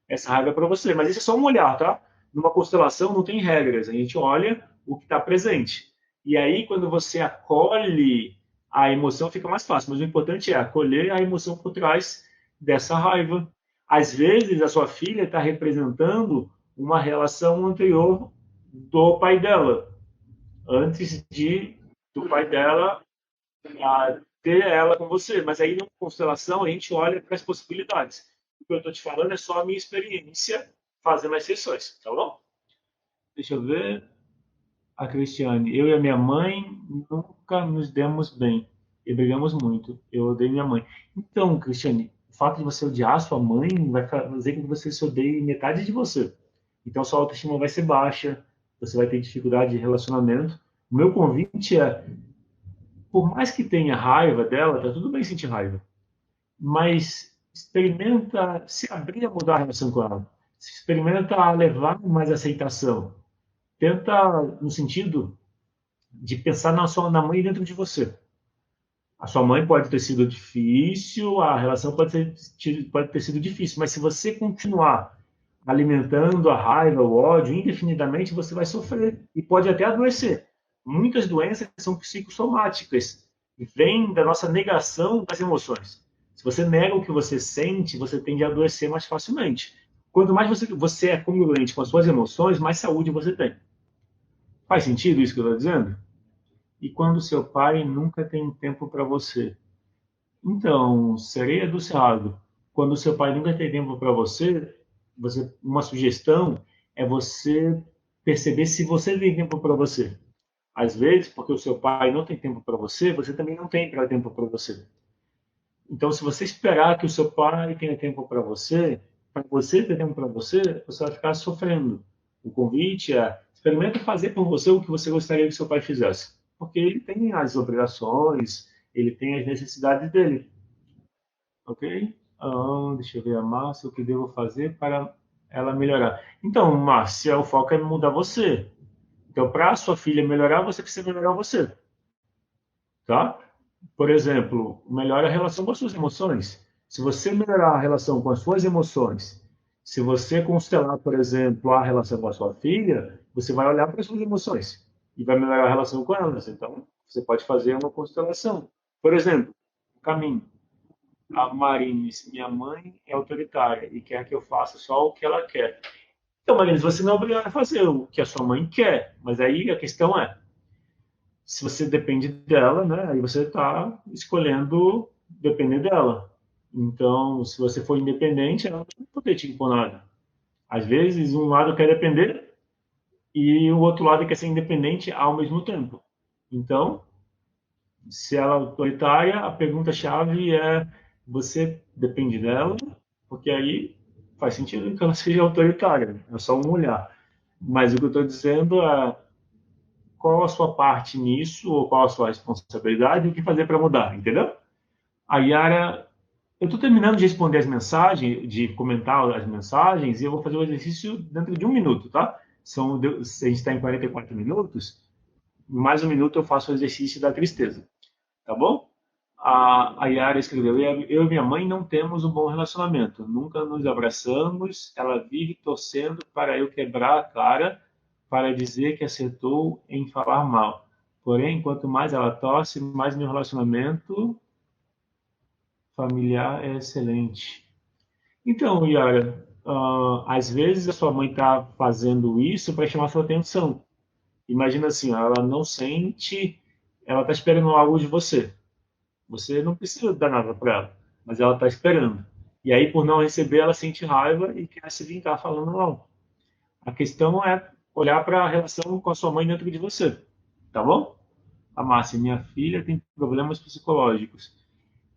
essa raiva para você. Mas isso é só um olhar, tá? Numa constelação não tem regras, a gente olha o que está presente. E aí, quando você acolhe a emoção, fica mais fácil. Mas o importante é acolher a emoção por trás dessa raiva. Às vezes, a sua filha está representando uma relação anterior do pai dela, antes do pai dela ter ela com você. Mas aí, na constelação, a gente olha para as possibilidades. O que eu estou te falando é só a minha experiência fazendo as sessões, tá bom? Deixa eu ver. A Cristiane. Eu e a minha mãe nunca nos demos bem. E brigamos muito. Eu odeio minha mãe. Então, Cristiane, o fato de você odiar a sua mãe vai fazer com que você se odeie metade de você. Então, sua autoestima vai ser baixa, você vai ter dificuldade de relacionamento. O meu convite é, por mais que tenha raiva dela, tá tudo bem sentir raiva, mas experimenta se abrir a mudar a relação com ela. Experimenta levar mais aceitação. Tenta no sentido de pensar na mãe dentro de você. A sua mãe pode ter sido difícil, a relação pode ter sido difícil, mas se você continuar alimentando a raiva, o ódio indefinidamente, você vai sofrer e pode até adoecer. Muitas doenças são psicossomáticas e vêm da nossa negação das emoções. Se você nega o que você sente, você tende a adoecer mais facilmente. Quanto mais você é congruente com as suas emoções, mais saúde você tem. Faz sentido isso que eu estou dizendo? E quando seu pai nunca tem tempo para você? Então, sereia do cerrado. Quando seu pai nunca tem tempo para uma sugestão é você perceber se você tem tempo para você. Às vezes, porque o seu pai não tem tempo para você, você também não tem tempo para você. Então, se você esperar que o seu pai tenha tempo para você ter tempo para você, você vai ficar sofrendo. O convite é experimente fazer por você o que você gostaria que seu pai fizesse. Porque ele tem as obrigações, ele tem as necessidades dele. Ok? Deixa eu ver a Márcia, o que devo fazer para ela melhorar. Então, Márcia, o foco é mudar você. Então, para a sua filha melhorar, você precisa melhorar você. Tá? Por exemplo, melhora a relação com as suas emoções. Se você melhorar a relação com as suas emoções, se você constelar, por exemplo, a relação com a sua filha, você vai olhar para as suas emoções e vai melhorar a relação com elas. Então, você pode fazer uma constelação. Por exemplo, o caminho. A Marines, minha mãe, é autoritária e quer que eu faça só o que ela quer. Então, Marines, você não é obrigado a fazer o que a sua mãe quer, mas aí a questão é, se você depende dela, né, aí você está escolhendo depender dela. Então, se você for independente, ela não vai poder te impor nada. Às vezes, um lado quer depender e o outro lado quer ser independente ao mesmo tempo. Então, se ela é autoritária, a pergunta-chave é: você depende dela? Porque aí faz sentido que ela seja autoritária, é só um olhar. Mas o que eu estou dizendo é qual a sua parte nisso, ou qual a sua responsabilidade, e o que fazer para mudar, entendeu? A Yara, eu estou terminando de responder as mensagens, de comentar as mensagens, e eu vou fazer o exercício dentro de 1 minuto, tá? A gente está em 44 minutos, mais 1 minuto eu faço o exercício da tristeza, tá bom? A Yara escreveu: eu e minha mãe não temos um bom relacionamento, nunca nos abraçamos, ela vive torcendo para eu quebrar a cara para dizer que acertou em falar mal. Porém, quanto mais ela torce, mais meu relacionamento familiar é excelente. Então, Yara, às vezes a sua mãe está fazendo isso para chamar sua atenção. Imagina assim, ela não sente, ela está esperando algo de você. Você não precisa dar nada para ela, mas ela está esperando. E aí, por não receber, ela sente raiva e quer se vingar falando mal. A questão é olhar para a relação com a sua mãe dentro de você, tá bom? A Márcia, minha filha tem problemas psicológicos.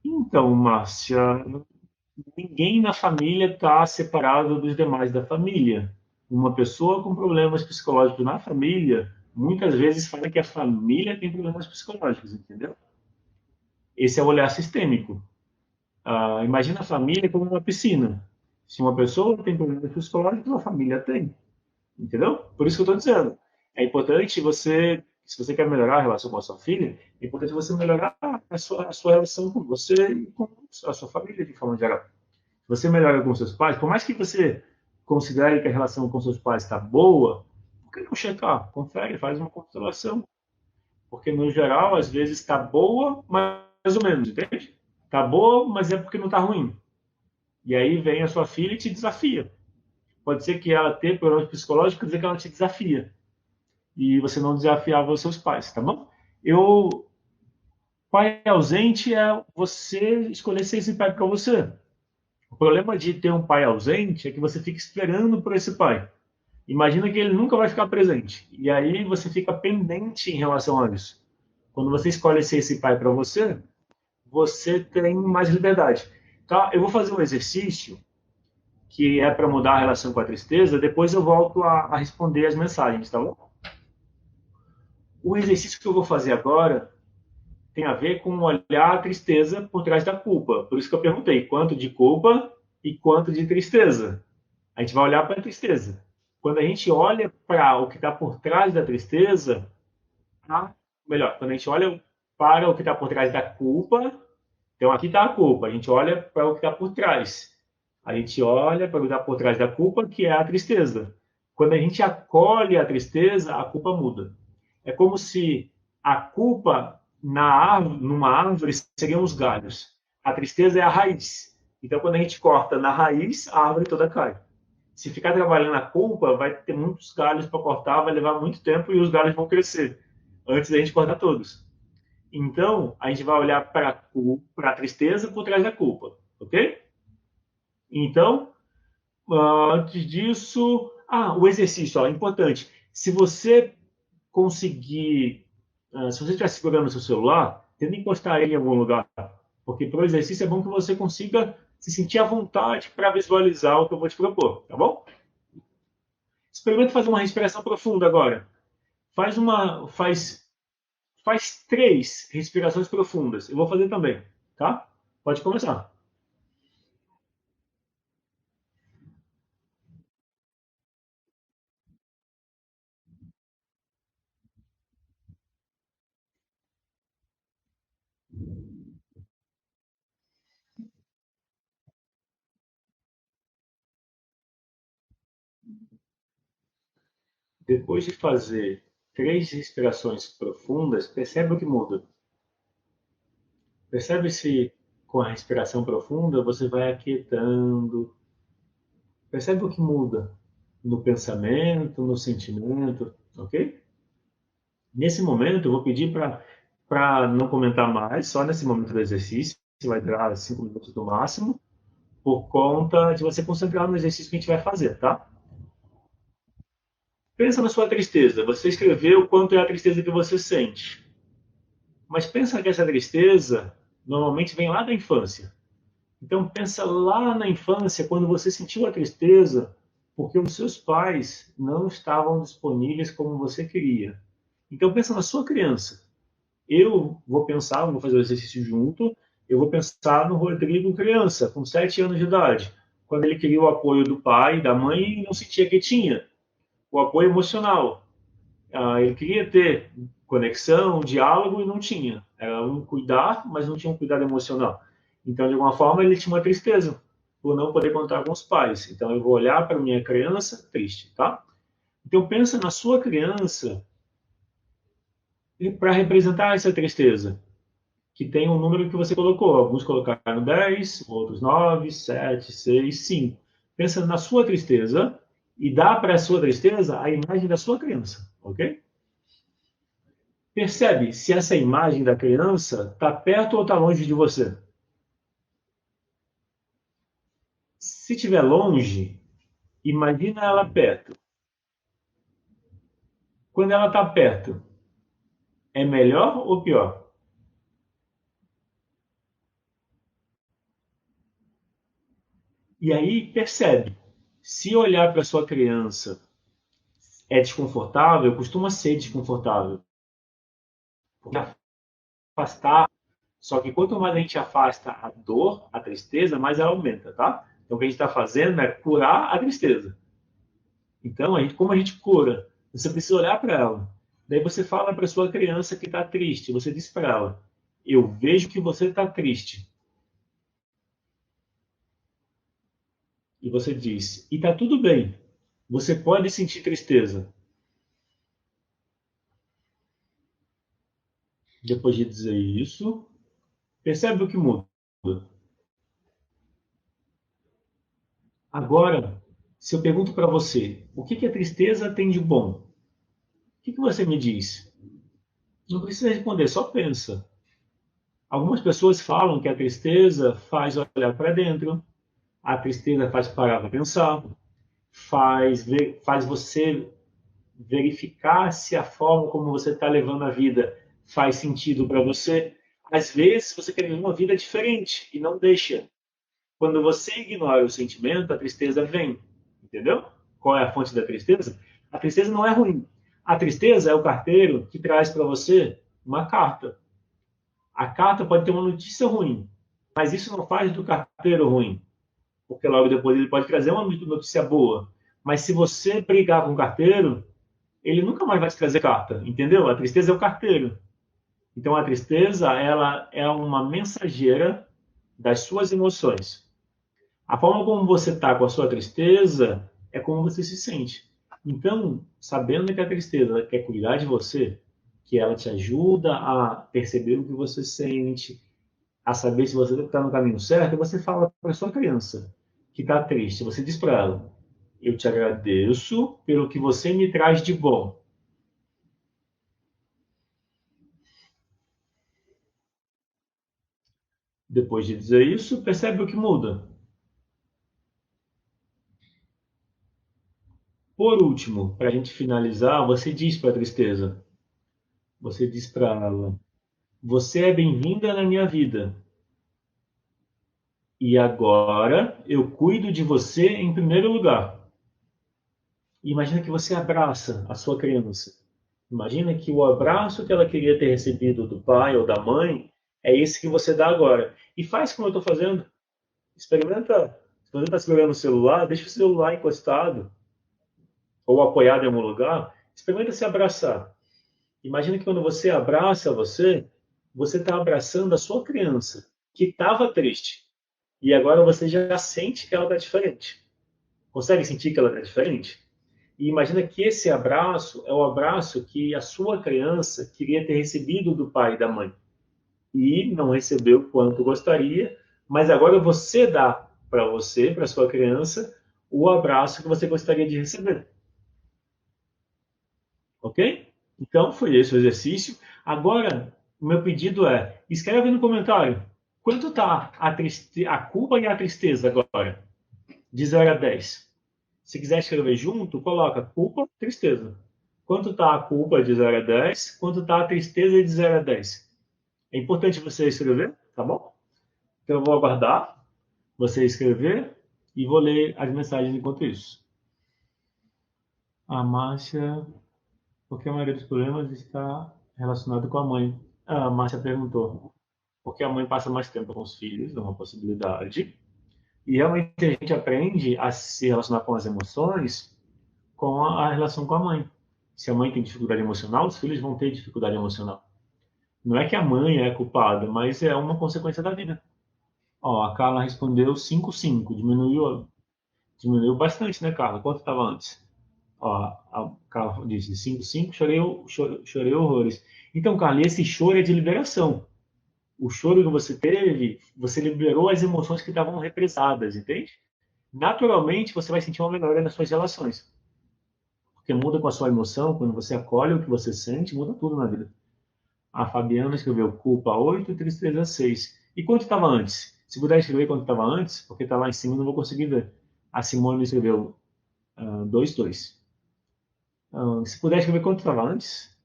Então, Márcia, ninguém na família está separado dos demais da família. Uma pessoa com problemas psicológicos na família, muitas vezes fala que a família tem problemas psicológicos, entendeu? Esse é o olhar sistêmico. Imagina a família como uma piscina. Se uma pessoa tem problemas psicológicos, a família tem. Entendeu? Por isso que eu estou dizendo. É importante você, se você quer melhorar a relação com a sua filha, é importante você melhorar a sua relação com você e com a sua família de forma geral. Se você melhora com seus pais, por mais que você considere que a relação com seus pais está boa, por que não checar? Confere, faz uma constelação. Porque, no geral, às vezes está boa, mais ou menos, entende? Está boa, mas é porque não está ruim. E aí vem a sua filha e te desafia. Pode ser que ela tenha problemas psicológicos, quer dizer que ela te desafia. E você não desafiava os seus pais, tá bom? Pai ausente é você escolher ser esse pai para você. O problema de ter um pai ausente é que você fica esperando por esse pai. Imagina que ele nunca vai ficar presente. E aí você fica pendente em relação a isso. Quando você escolhe ser esse pai para você, você tem mais liberdade. Tá? Eu vou fazer um exercício que é para mudar a relação com a tristeza, depois eu volto a responder as mensagens, tá bom? O exercício que eu vou fazer agora tem a ver com olhar a tristeza por trás da culpa. Por isso que eu perguntei quanto de culpa e quanto de tristeza. A gente vai olhar para a tristeza. Quando a gente olha para o que está por trás da tristeza, tá? Melhor, quando a gente olha para o que está por trás da culpa, então aqui está a culpa, a gente olha para o que está por trás. A gente olha para o que está por trás da culpa, que é a tristeza. Quando a gente acolhe a tristeza, a culpa muda. É como se a culpa numa árvore seriam os galhos. A tristeza é a raiz. Então, quando a gente corta na raiz, a árvore toda cai. Se ficar trabalhando a culpa, vai ter muitos galhos para cortar, vai levar muito tempo e os galhos vão crescer antes da gente cortar todos. Então, a gente vai olhar para a tristeza por trás da culpa, ok? Então, antes disso, o exercício, ó, é importante. Se você conseguir, se você estiver segurando o seu celular, tenta encostar ele em algum lugar, porque para o exercício é bom que você consiga se sentir à vontade para visualizar o que eu vou te propor, tá bom? Experimenta fazer uma respiração profunda agora. Faz 3 respirações profundas. Eu vou fazer também, tá? Pode começar. Depois de fazer 3 respirações profundas, percebe o que muda. Percebe se com a respiração profunda você vai aquietando. Percebe o que muda no pensamento, no sentimento, ok? Nesse momento, eu vou pedir para não comentar mais, só nesse momento do exercício, que vai durar 5 minutos no máximo, por conta de você concentrar no exercício que a gente vai fazer, tá? Pensa na sua tristeza. Você escreveu quanto é a tristeza que você sente. Mas pensa que essa tristeza normalmente vem lá da infância. Então pensa lá na infância, quando você sentiu a tristeza, porque os seus pais não estavam disponíveis como você queria. Então pensa na sua criança. Eu vou pensar, vou fazer o exercício junto, eu vou pensar no Rodrigo criança, com 7 anos de idade, quando ele queria o apoio do pai, da mãe e não sentia que tinha. O apoio emocional. Ele queria ter conexão, diálogo e não tinha. Era um cuidar, mas não tinha um cuidado emocional. Então, de alguma forma, ele tinha uma tristeza por não poder contar com os pais. Então, eu vou olhar para minha criança triste, tá? Então, pensa na sua criança para representar essa tristeza, que tem um número que você colocou. Alguns colocaram 10, outros 9, 7, 6, 5. Pensa na sua tristeza e dá para a sua tristeza a imagem da sua criança, ok? Percebe se essa imagem da criança está perto ou está longe de você. Se estiver longe, imagina ela perto. Quando ela está perto, é melhor ou pior? E aí percebe, se olhar para sua criança é desconfortável, costuma ser desconfortável. Porque afastar, só que quanto mais a gente afasta a dor, a tristeza, mais ela aumenta, tá? Então o que a gente está fazendo é curar a tristeza. Então, como a gente cura? Você precisa olhar para ela. Daí você fala para sua criança que está triste. Você diz para ela: eu vejo que você está triste. E você diz: e está tudo bem. Você pode sentir tristeza. Depois de dizer isso, percebe o que muda. Agora, se eu pergunto para você: o que a tristeza tem de bom? O que você me diz? Não precisa responder, só pensa. Algumas pessoas falam que a tristeza faz olhar para dentro, a tristeza faz parar para pensar, faz você verificar se a forma como você está levando a vida faz sentido para você. Às vezes você quer viver uma vida diferente e não deixa. Quando você ignora o sentimento, a tristeza vem. Entendeu? Qual é a fonte da tristeza? A tristeza não é ruim. A tristeza é o carteiro que traz para você uma carta. A carta pode ter uma notícia ruim, mas isso não faz do carteiro ruim, porque logo depois ele pode trazer uma notícia boa. Mas se você brigar com o carteiro, ele nunca mais vai te trazer carta, entendeu? A tristeza é o carteiro. Então a tristeza, ela é uma mensageira das suas emoções. A forma como você está com a sua tristeza é como você se sente. Então, sabendo que a tristeza quer cuidar de você, que ela te ajuda a perceber o que você sente, a saber se você está no caminho certo, você fala para a sua criança que está triste. Você diz para ela: eu te agradeço pelo que você me traz de bom. Depois de dizer isso, percebe o que muda. Por último, para a gente finalizar, você diz para a tristeza, você diz para ela: você é bem-vinda na minha vida. E agora eu cuido de você em primeiro lugar. Imagina que você abraça a sua criança. Imagina que o abraço que ela queria ter recebido do pai ou da mãe é esse que você dá agora. E faz como eu estou fazendo. Experimenta. Se você está segurando o celular, deixa o celular encostado ou apoiado em algum lugar. Experimenta se abraçar. Imagina que quando você abraça você, você está abraçando a sua criança, que estava triste. E agora você já sente que ela está diferente. Consegue sentir que ela está diferente? E imagina que esse abraço é o abraço que a sua criança queria ter recebido do pai e da mãe. E não recebeu quanto gostaria, mas agora você dá para você, para sua criança, o abraço que você gostaria de receber. Ok? Então, foi esse o exercício. Agora, o meu pedido é, escreve no comentário, quanto está a culpa e a tristeza agora? De 0 a 10. Se quiser escrever junto, coloca culpa, tristeza. Quanto está a culpa de 0 a 10? Quanto está a tristeza de 0 a 10? É importante você escrever, tá bom? Então eu vou aguardar você escrever e vou ler as mensagens enquanto isso. A Márcia, porque a maioria dos problemas está relacionado com a mãe. A Márcia perguntou, porque a mãe passa mais tempo com os filhos, é uma possibilidade. E realmente a gente aprende a se relacionar com as emoções com a relação com a mãe. Se a mãe tem dificuldade emocional, os filhos vão ter dificuldade emocional. Não é que a mãe é culpada, mas é uma consequência da vida. Ó, a Carla respondeu 5,5. Diminuiu bastante, né, Carla? Quanto estava antes? Ó, a Carla disse 5,5, chorei horrores. Então, Carla, esse choro é de liberação. O choro que você teve, você liberou as emoções que estavam represadas, entende? Naturalmente, você vai sentir uma melhora nas suas relações. Porque muda com a sua emoção, quando você acolhe o que você sente, muda tudo na vida. A Fabiana escreveu culpa 8, tristeza 6. E quanto estava antes? Se puder escrever quanto estava antes, porque está lá em cima, eu não vou conseguir ver. A Simone escreveu 2, 2. Se puder escrever quanto estava antes,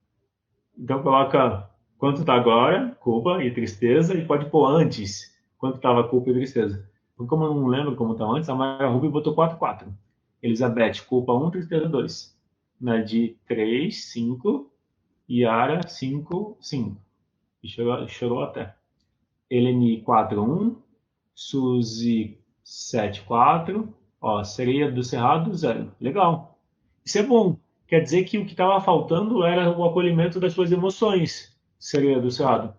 então coloca quanto está agora, culpa e tristeza, e pode pôr antes, quanto estava culpa e tristeza. Porque como eu não lembro como estava antes, a Maria Rubio botou 4, 4. Elizabeth, culpa 1, tristeza 2. Nadir 3, 5. Yara 5, 5. E chorou até. Eleni 4, 1. Suzy 7, 4. Ó, Sereia do Cerrado 0. Legal. Isso é bom. Quer dizer que o que estava faltando era o acolhimento das suas emoções, Sereia do Cerrado.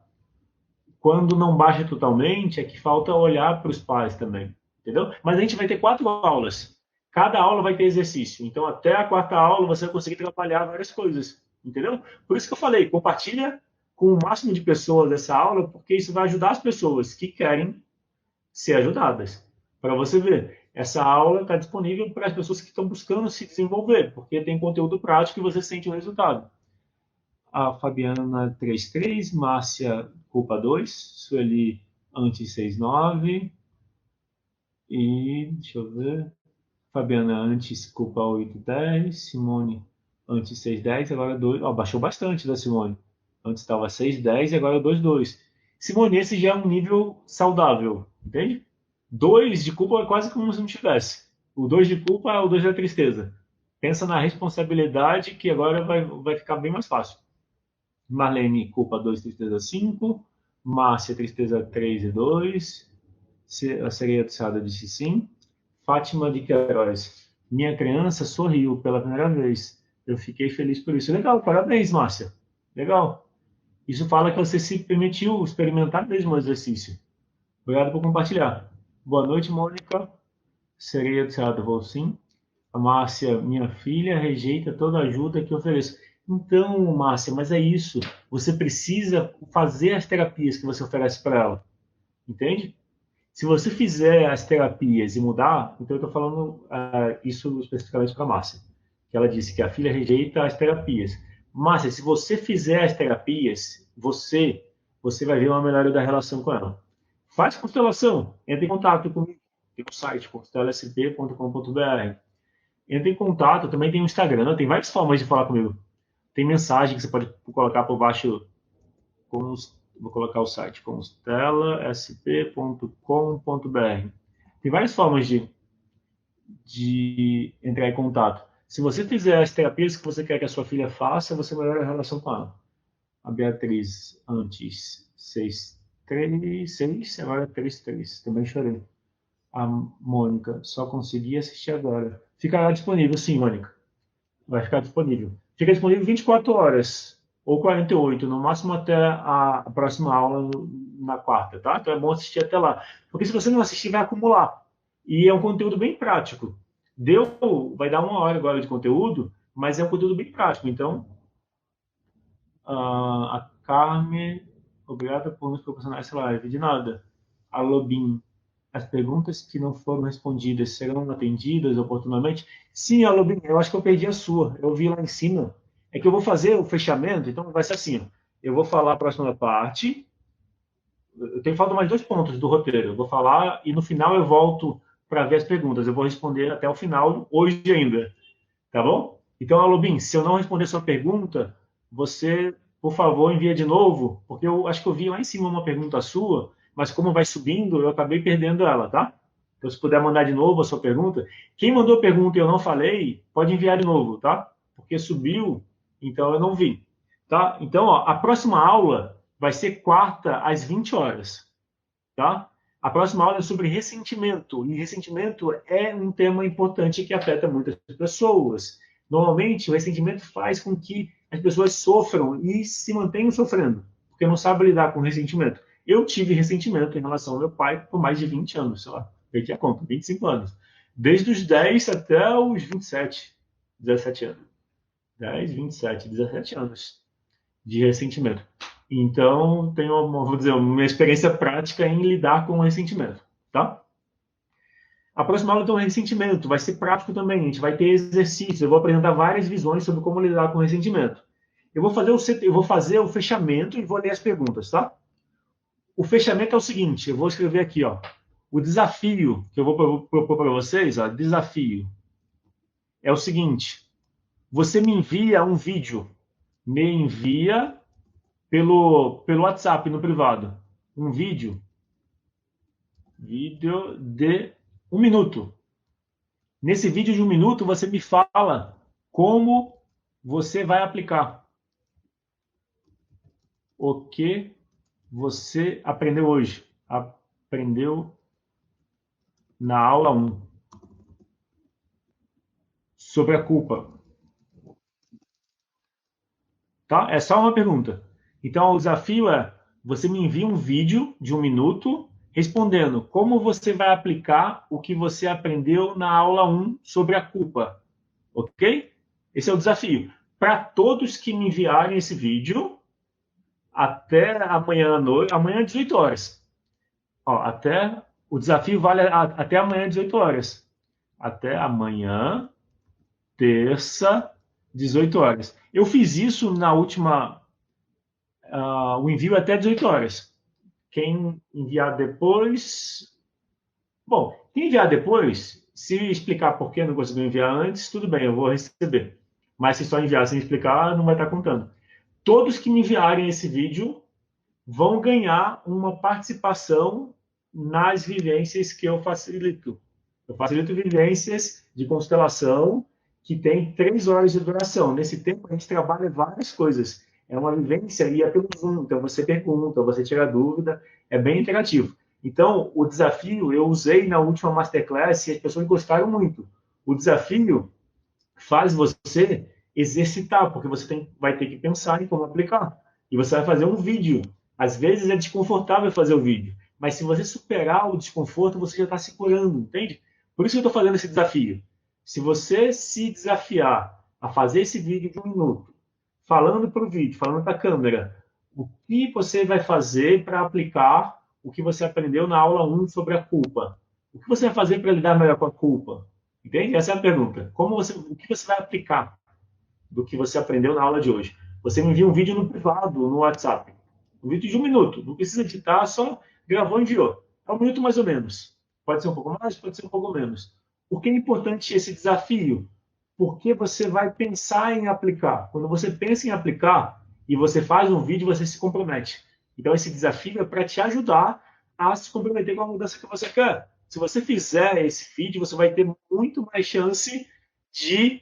Quando não baixa totalmente, é que falta olhar para os pais também. Entendeu? Mas a gente vai ter 4 aulas. Cada aula vai ter exercício. Então, até a quarta aula, você vai conseguir trabalhar várias coisas. Entendeu? Por isso que eu falei, compartilha com o máximo de pessoas essa aula, porque isso vai ajudar as pessoas que querem ser ajudadas. Para você ver, essa aula está disponível para as pessoas que estão buscando se desenvolver, porque tem conteúdo prático e você sente o resultado. A Fabiana 3,3, Márcia Culpa 2, Sueli Anti 6,9 e, deixa eu ver, Fabiana antes Culpa 8,10, Simone antes 6,10, agora 2, ó, baixou bastante da Simone. Antes estava 6,10 e agora 2,2. Simone, esse já é um nível saudável, entende? 2 de culpa é quase como se não tivesse. O 2 de culpa é o 2 da tristeza. Pensa na responsabilidade que agora vai ficar bem mais fácil. Marlene, culpa 2, tristeza 5. Márcia, tristeza 3 e 2. A sereia do disse sim. Fátima de Queiroz, minha criança sorriu pela primeira vez. Eu fiquei feliz por isso. Legal, parabéns, Márcia. Legal. Isso fala que você se permitiu experimentar mesmo o exercício. Obrigado por compartilhar. Boa noite, Mônica. Sereia do Cerrado, vou sim. A Márcia, minha filha, rejeita toda ajuda que ofereço. Então, Márcia, mas é isso. Você precisa fazer as terapias que você oferece para ela. Entende? Se você fizer as terapias e mudar, então eu estou falando isso especificamente para a Márcia, que ela disse que a filha rejeita as terapias. Márcia, se você fizer as terapias, você vai ver uma melhora da relação com ela. Faz constelação, entre em contato comigo. Tem o site constelasp.com.br. Entre em contato, também tem o Instagram, tem várias formas de falar comigo. Tem mensagem que você pode colocar por baixo com vou colocar o site constelasp.com.br. Tem várias formas de entrar em contato. Se você fizer as terapias que você quer que a sua filha faça, você melhora a relação com ela. A Beatriz, antes 636, agora 33. Também chorei. A Mônica, só consegui assistir agora. Ficará disponível, sim, Mônica. Vai ficar disponível. Fica disponível 24 horas ou 48, no máximo até a próxima aula na quarta, tá? Então é bom assistir até lá. Porque se você não assistir, vai acumular. E é um conteúdo bem prático. Vai dar 1 hora agora de conteúdo, mas é um conteúdo bem prático. Então, a Carmen, obrigada por nos proporcionar essa live. De nada. A Lobin, as perguntas que não foram respondidas serão atendidas oportunamente? Sim, Alobin, eu acho que eu perdi a sua. Eu vi lá em cima. É que eu vou fazer o fechamento, então vai ser assim. Ó. Eu vou falar a próxima parte. Eu tenho falado mais 2 pontos do roteiro. Eu vou falar e no final eu volto para ver as perguntas. Eu vou responder até o final, hoje ainda. Tá bom? Então, Alobin, se eu não responder sua pergunta, você, por favor, envia de novo, porque eu acho que eu vi lá em cima uma pergunta sua, mas como vai subindo, eu acabei perdendo ela, tá? Então, se puder mandar de novo a sua pergunta. Quem mandou pergunta e eu não falei, pode enviar de novo, tá? Porque subiu, então eu não vi. Tá? Então, ó, a próxima aula vai ser quarta às 20 horas, tá? A próxima aula é sobre ressentimento, e ressentimento é um tema importante que afeta muitas pessoas. Normalmente, o ressentimento faz com que as pessoas sofram e se mantenham sofrendo, porque não sabem lidar com ressentimento. Eu tive ressentimento em relação ao meu pai por mais de 20 anos, sei lá, perdi a conta, 25 anos. Desde os 10 até os 27, 17 anos. 10, 27, 17 anos de ressentimento. Então, tenho vou dizer, uma experiência prática em lidar com o ressentimento, tá? A próxima aula, então, é ressentimento. Vai ser prático também. A gente vai ter exercícios. Eu vou apresentar várias visões sobre como lidar com o ressentimento. Eu vou fazer o fechamento e vou ler as perguntas, tá? O fechamento é o seguinte, eu vou escrever aqui, ó. O desafio que eu vou propor para vocês, ó, desafio, é o seguinte. Você me envia um vídeo. Me envia pelo WhatsApp no privado um vídeo de 1 minuto. Nesse vídeo de 1 minuto você me fala como você vai aplicar o que você aprendeu hoje, aprendeu na aula 1 sobre a culpa. Tá? É só uma pergunta. Então o desafio é você me envia um vídeo de 1 minuto respondendo como você vai aplicar o que você aprendeu na aula 1 sobre a culpa. Ok? Esse é o desafio. Para todos que me enviarem esse vídeo, até amanhã à noite, amanhã às 18 horas. Ó, o desafio vale até amanhã às 18 horas. Até amanhã, terça, 18 horas. Eu fiz isso na última. O envio até 18 horas. Quem enviar depois. Bom, quem enviar depois, se explicar por que não conseguiu enviar antes, tudo bem, eu vou receber. Mas se só enviar sem explicar, não vai estar contando. Todos que me enviarem esse vídeo vão ganhar uma participação nas vivências que eu facilito. Eu facilito vivências de constelação que tem 3 horas de duração. Nesse tempo, a gente trabalha várias coisas. É uma vivência e é pelo Zoom. Então, você pergunta, você tira dúvida, é bem interativo. Então, o desafio eu usei na última Masterclass e as pessoas gostaram muito. O desafio faz você exercitar, porque você vai ter que pensar em como aplicar. E você vai fazer um vídeo. Às vezes é desconfortável fazer o vídeo, mas se você superar o desconforto, você já está se curando, entende? Por isso que eu estou fazendo esse desafio. Se você se desafiar a fazer esse vídeo de 1 minuto, falando para o vídeo, falando para a câmera, o que você vai fazer para aplicar o que você aprendeu na aula 1 sobre a culpa? O que você vai fazer para lidar melhor com a culpa? Entende? Essa é a pergunta. O que você vai aplicar do que você aprendeu na aula de hoje? Você me envia um vídeo no privado, no WhatsApp. Um vídeo de 1 minuto. Não precisa editar, só gravou e enviou. É 1 minuto mais ou menos. Pode ser um pouco mais, pode ser um pouco menos. Por que é importante esse desafio? Porque você vai pensar em aplicar. Quando você pensa em aplicar e você faz um vídeo, você se compromete. Então, esse desafio é para te ajudar a se comprometer com a mudança que você quer. Se você fizer esse vídeo, você vai ter muito mais chance de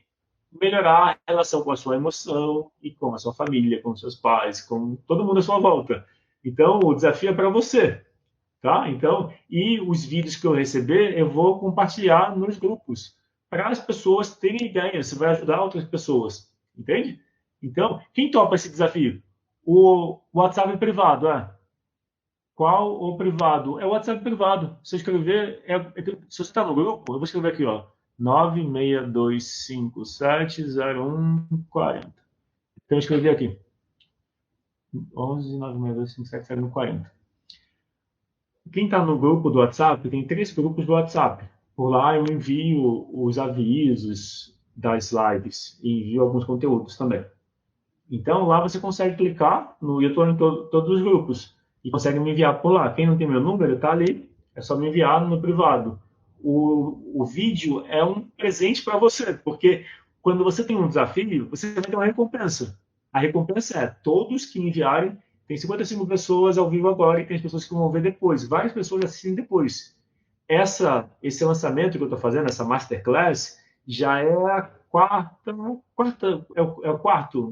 melhorar a relação com a sua emoção e com a sua família, com seus pais, com todo mundo à sua volta. Então, o desafio é para você, tá? Então, e os vídeos que eu receber, eu vou compartilhar nos grupos para as pessoas terem ideia, você vai ajudar outras pessoas, entende? Então, quem topa esse desafio? O WhatsApp privado, é? Qual o privado? É o WhatsApp privado. Se você escrever, se você está no grupo, eu vou escrever aqui, ó, 962570140. Então, eu escrevi aqui, 11 962570140. Quem está no grupo do WhatsApp, tem 3 grupos do WhatsApp. Por lá eu envio os avisos das lives e envio alguns conteúdos também. Então, lá você consegue clicar no. Eu estou em todos os grupos e consegue me enviar por lá. Quem não tem meu número, está ali. É só me enviar no privado. O vídeo é um presente para você, porque quando você tem um desafio, você vai ter uma recompensa. A recompensa é todos que enviarem. Tem 55 pessoas ao vivo agora e tem as pessoas que vão ver depois. Várias pessoas assistem depois. Esse lançamento que eu estou fazendo, essa masterclass, já é a é o quarto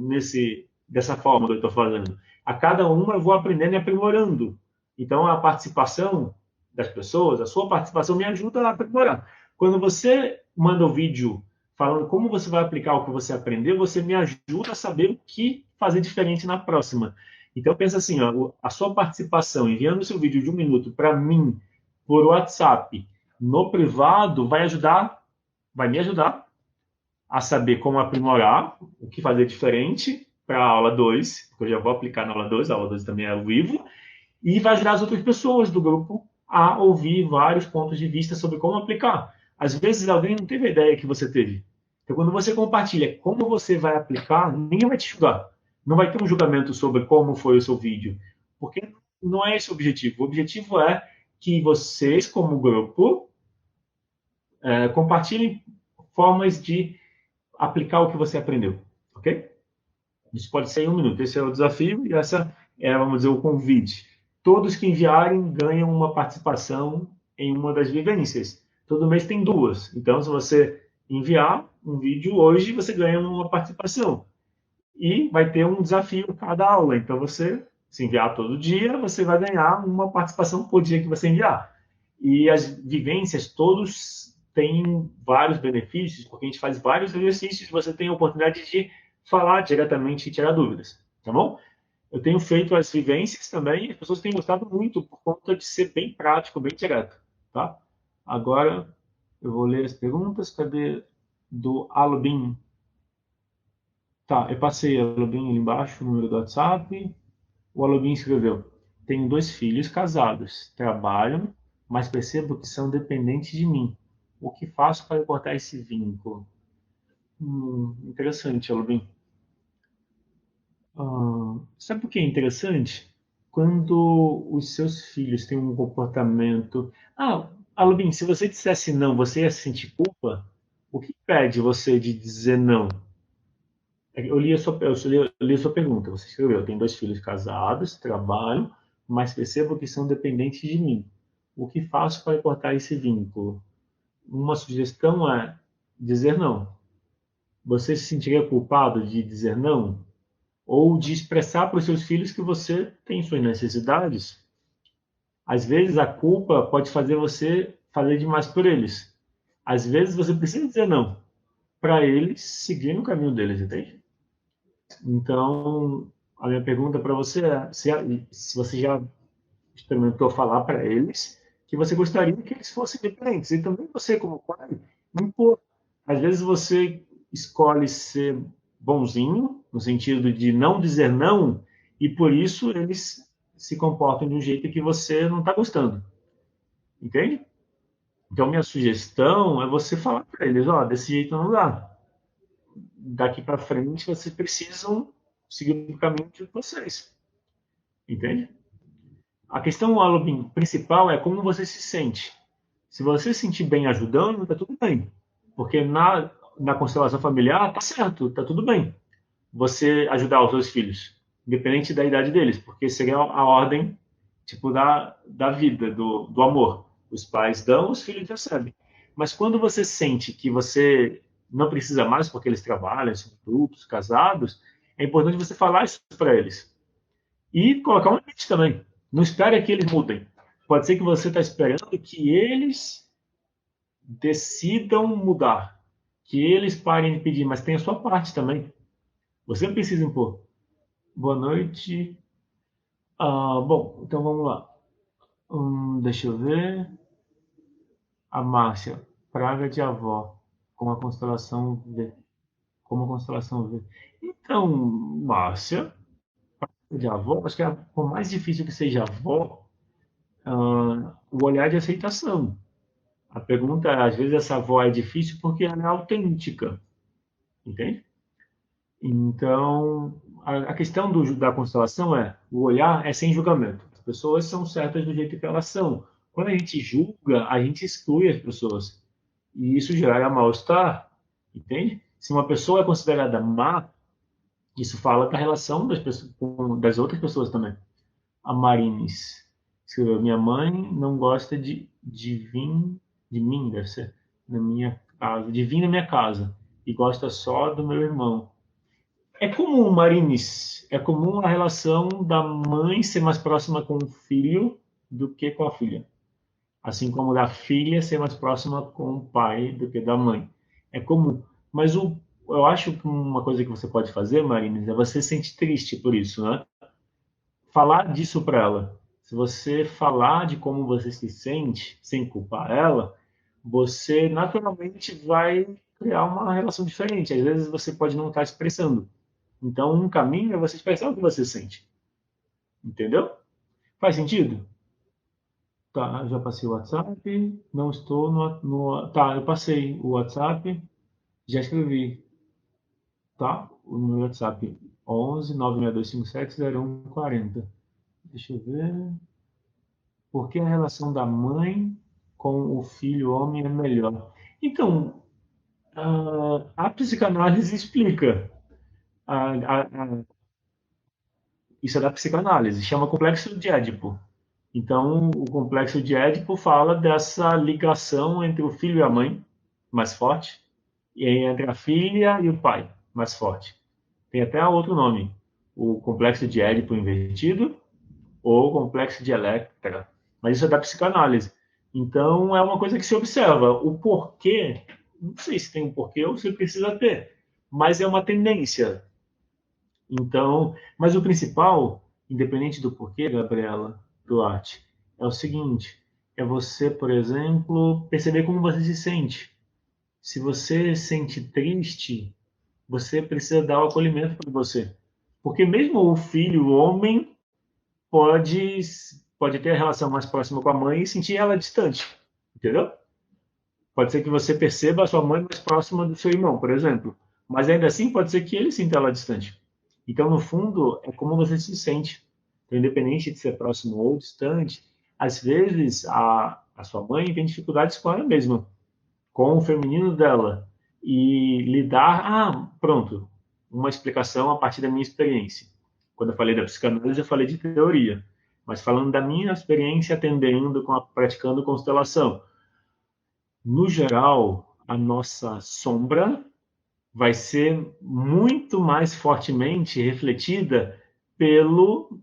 dessa forma que eu estou fazendo. A cada uma eu vou aprendendo e aprimorando. Então, a participação das pessoas, a sua participação me ajuda a aprimorar. Quando você manda o vídeo falando como você vai aplicar o que você aprendeu, você me ajuda a saber o que fazer diferente na próxima. Então, pensa assim, ó, a sua participação enviando o seu vídeo de 1 minuto para mim por WhatsApp no privado vai me ajudar a saber como aprimorar, o que fazer diferente para a aula 2, porque eu já vou aplicar na aula 2, a aula 2 também é ao vivo, e vai ajudar as outras pessoas do grupo a ouvir vários pontos de vista sobre como aplicar. Às vezes alguém não teve a ideia que você teve. Então, quando você compartilha como você vai aplicar, ninguém vai te julgar. Não vai ter um julgamento sobre como foi o seu vídeo, porque não é esse o objetivo. O objetivo é que vocês, como grupo, compartilhem formas de aplicar o que você aprendeu, ok? Isso pode ser em 1 minuto. Esse é o desafio e essa é, vamos dizer, o convite. Todos que enviarem ganham uma participação em uma das vivências. Todo mês tem 2. Então, se você enviar um vídeo hoje, você ganha uma participação. E vai ter um desafio cada aula. Então, você, se enviar todo dia, você vai ganhar uma participação por dia que você enviar. E as vivências, todos têm vários benefícios, porque a gente faz vários exercícios, você tem a oportunidade de falar diretamente e tirar dúvidas, tá bom? Eu tenho feito as vivências também, e as pessoas têm gostado muito por conta de ser bem prático, bem direto, tá? Agora eu vou ler as perguntas. Cadê? Do Alubin. Tá, eu passei a Alubin ali embaixo, o número do WhatsApp. O Alubin escreveu: tenho 2 filhos casados, trabalham, mas percebo que são dependentes de mim. O que faço para cortar esse vínculo? Interessante, Alubin. Sabe por que é interessante? Quando os seus filhos têm um comportamento. Alubin, se você dissesse não, você ia sentir culpa? O que impede você de dizer não? Eu li a sua pergunta. Você escreveu: tem 2 filhos casados, trabalham, mas percebo que são dependentes de mim. O que faço para cortar esse vínculo? Uma sugestão é dizer não. você se sentiria culpado de dizer não? Ou de expressar para os seus filhos que você tem suas necessidades? Às vezes a culpa pode fazer você fazer demais por eles. Às vezes você precisa dizer não para eles seguirem o caminho deles, entende? Então, a minha pergunta para você é se você já experimentou falar para eles que você gostaria que eles fossem diferentes. E também você, como pai, impor. Às vezes você escolhe ser bonzinho, no sentido de não dizer não, e por isso eles se comportam de um jeito que você não está gostando. Entende? Então, minha sugestão é você falar para eles: ó, desse jeito não dá. Daqui para frente, vocês precisam seguir o caminho de vocês. Entende? A questão, Alubin, principal é como você se sente. Se você se sentir bem ajudando, tá tudo bem. Porque na constelação familiar, tá certo, tá tudo bem. Você ajudar os seus filhos, independente da idade deles, porque seria a ordem, tipo, da vida, do amor. Os pais dão, os filhos recebem. Mas quando você sente que você não precisa mais, porque eles trabalham, são adultos, casados, é importante você falar isso para eles. E colocar um limite também. Não espere que eles mudem. Pode ser que você está esperando que eles decidam mudar, que eles parem de pedir, mas tem a sua parte também. Você precisa impor. Boa noite. Bom, então vamos lá. Deixa eu ver. A Márcia, praga de avó, como a constelação V. Como a constelação V. Então, Márcia, de avó, acho que por mais difícil que seja avó, o olhar de aceitação. A pergunta é, às vezes essa avó é difícil porque ela é autêntica, entende? Então, a questão da constelação é, o olhar é sem julgamento. As pessoas são certas do jeito que elas são. Quando a gente julga, a gente exclui as pessoas. E isso gera mal-estar, entende? Se uma pessoa é considerada má, isso fala da relação das, pessoas, das outras pessoas também. A Marines escreveu: minha mãe não gosta de mim, deve ser, na minha casa, de vir na minha casa, e gosta só do meu irmão. É comum, Marines, é comum a relação da mãe ser mais próxima com o filho do que com a filha. Assim como da filha ser mais próxima com o pai do que da mãe. É comum. Mas eu acho que uma coisa que você pode fazer, Marines, é você se sentir triste por isso, né? Falar disso para ela. Se você falar de como você se sente, sem culpar ela, você naturalmente vai criar uma relação diferente. Às vezes você pode não estar expressando. Então, um caminho é você expressar o que você sente. Entendeu? Faz sentido? Tá, já passei o WhatsApp. Não estou Tá, eu passei o WhatsApp. Já escrevi. Tá? O meu WhatsApp 11 96257 0140. Deixa eu ver. Por que a relação da mãe com o filho homem é melhor? Então, a psicanálise explica. A, a, a, isso é da psicanálise, chama complexo de Édipo. Então, o complexo de Édipo fala dessa ligação entre o filho e a mãe, mais forte, e entre a filha e o pai, mais forte. Tem até outro nome, o complexo de Édipo invertido ou complexo de Electra. Mas isso é da psicanálise. Então, é uma coisa que se observa. O porquê, não sei se tem um porquê ou se precisa ter, mas é uma tendência. Então, mas o principal, independente do porquê, Gabriela Duarte, é o seguinte: é você, por exemplo, perceber como você se sente. Se você se sente triste, você precisa dar o acolhimento para você. Porque mesmo o filho, o homem, pode, pode ter a relação mais próxima com a mãe e sentir ela distante. Entendeu? Pode ser que você perceba a sua mãe mais próxima do seu irmão, por exemplo. Mas ainda assim, pode ser que ele sinta ela distante. Então, no fundo, é como você se sente. Então, independente de ser próximo ou distante, às vezes a sua mãe tem dificuldades com ela mesma, com o feminino dela. E lidar. Pronto. Uma explicação a partir da minha experiência. Quando eu falei da psicanálise, eu falei de teoria. Mas falando da minha experiência atendendo, praticando constelação. No geral, a nossa sombra vai ser muito mais fortemente refletida pelo...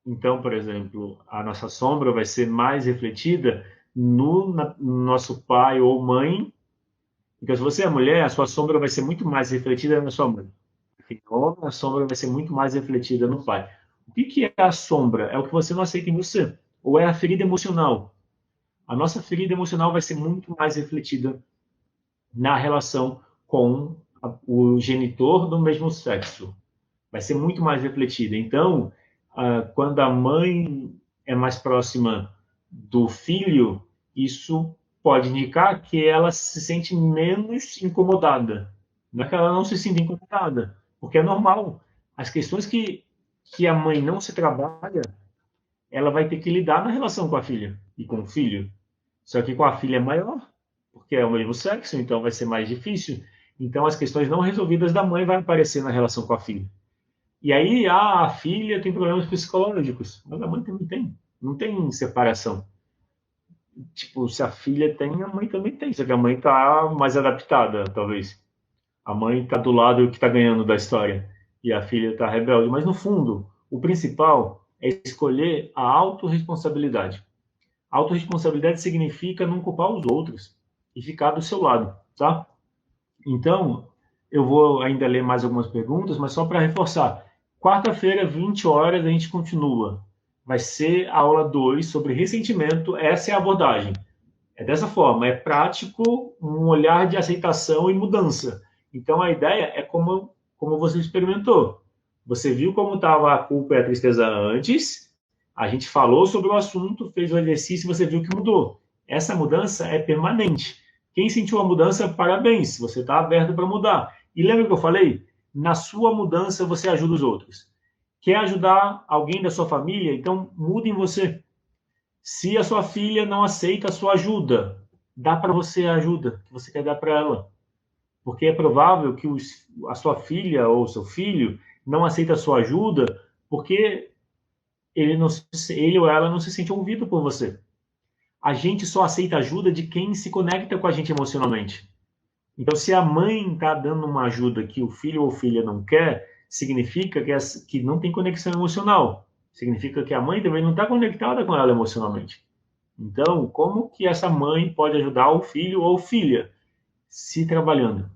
Então, por exemplo, a nossa sombra vai ser mais refletida no nosso pai ou mãe. Então, se você é mulher, a sua sombra vai ser muito mais refletida na sua mãe. Homem, a sombra vai ser muito mais refletida no pai. O que que é a sombra? É o que você não aceita em você. Ou é a ferida emocional. A nossa ferida emocional vai ser muito mais refletida na relação com o genitor do mesmo sexo. Vai ser muito mais refletida. Então, quando a mãe é mais próxima do filho, isso pode indicar que ela se sente menos incomodada. Não é que ela não se sinta incomodada, porque é normal. As questões que a mãe não se trabalha, ela vai ter que lidar na relação com a filha e com o filho. Só que com a filha é maior, porque é o mesmo sexo, então vai ser mais difícil. Então as questões não resolvidas da mãe vai aparecer na relação com a filha. E aí a filha tem problemas psicológicos, mas a mãe também tem. Não tem separação. Tipo, se a filha tem, a mãe também tem. Só que a mãe está mais adaptada, talvez. A mãe está do lado que está ganhando da história. E a filha está rebelde. Mas no fundo, o principal é escolher a autorresponsabilidade. Autorresponsabilidade significa não culpar os outros e ficar do seu lado, tá? Então, eu vou ainda ler mais algumas perguntas, mas só para reforçar. Quarta-feira, 20 horas, a gente continua. Vai ser a aula 2 sobre ressentimento. Essa é a abordagem. É dessa forma, é prático, um olhar de aceitação e mudança. Então, a ideia é como você experimentou. Você viu como estava a culpa e a tristeza antes, a gente falou sobre o assunto, fez o exercício e você viu que mudou. Essa mudança é permanente. Quem sentiu a mudança, parabéns, você está aberto para mudar. E lembra que eu falei? Na sua mudança, você ajuda os outros. Quer ajudar alguém da sua família? Então, mude em você. Se a sua filha não aceita a sua ajuda, dá para você a ajuda que você quer dar para ela. Porque é provável que a sua filha ou seu filho não aceita a sua ajuda porque ele ou ela não se sente ouvido por você. A gente só aceita ajuda de quem se conecta com a gente emocionalmente. Então, se a mãe está dando uma ajuda que o filho ou filha não quer, significa que não tem conexão emocional. Significa que a mãe também não está conectada com ela emocionalmente. Então, como que essa mãe pode ajudar o filho ou filha se trabalhando?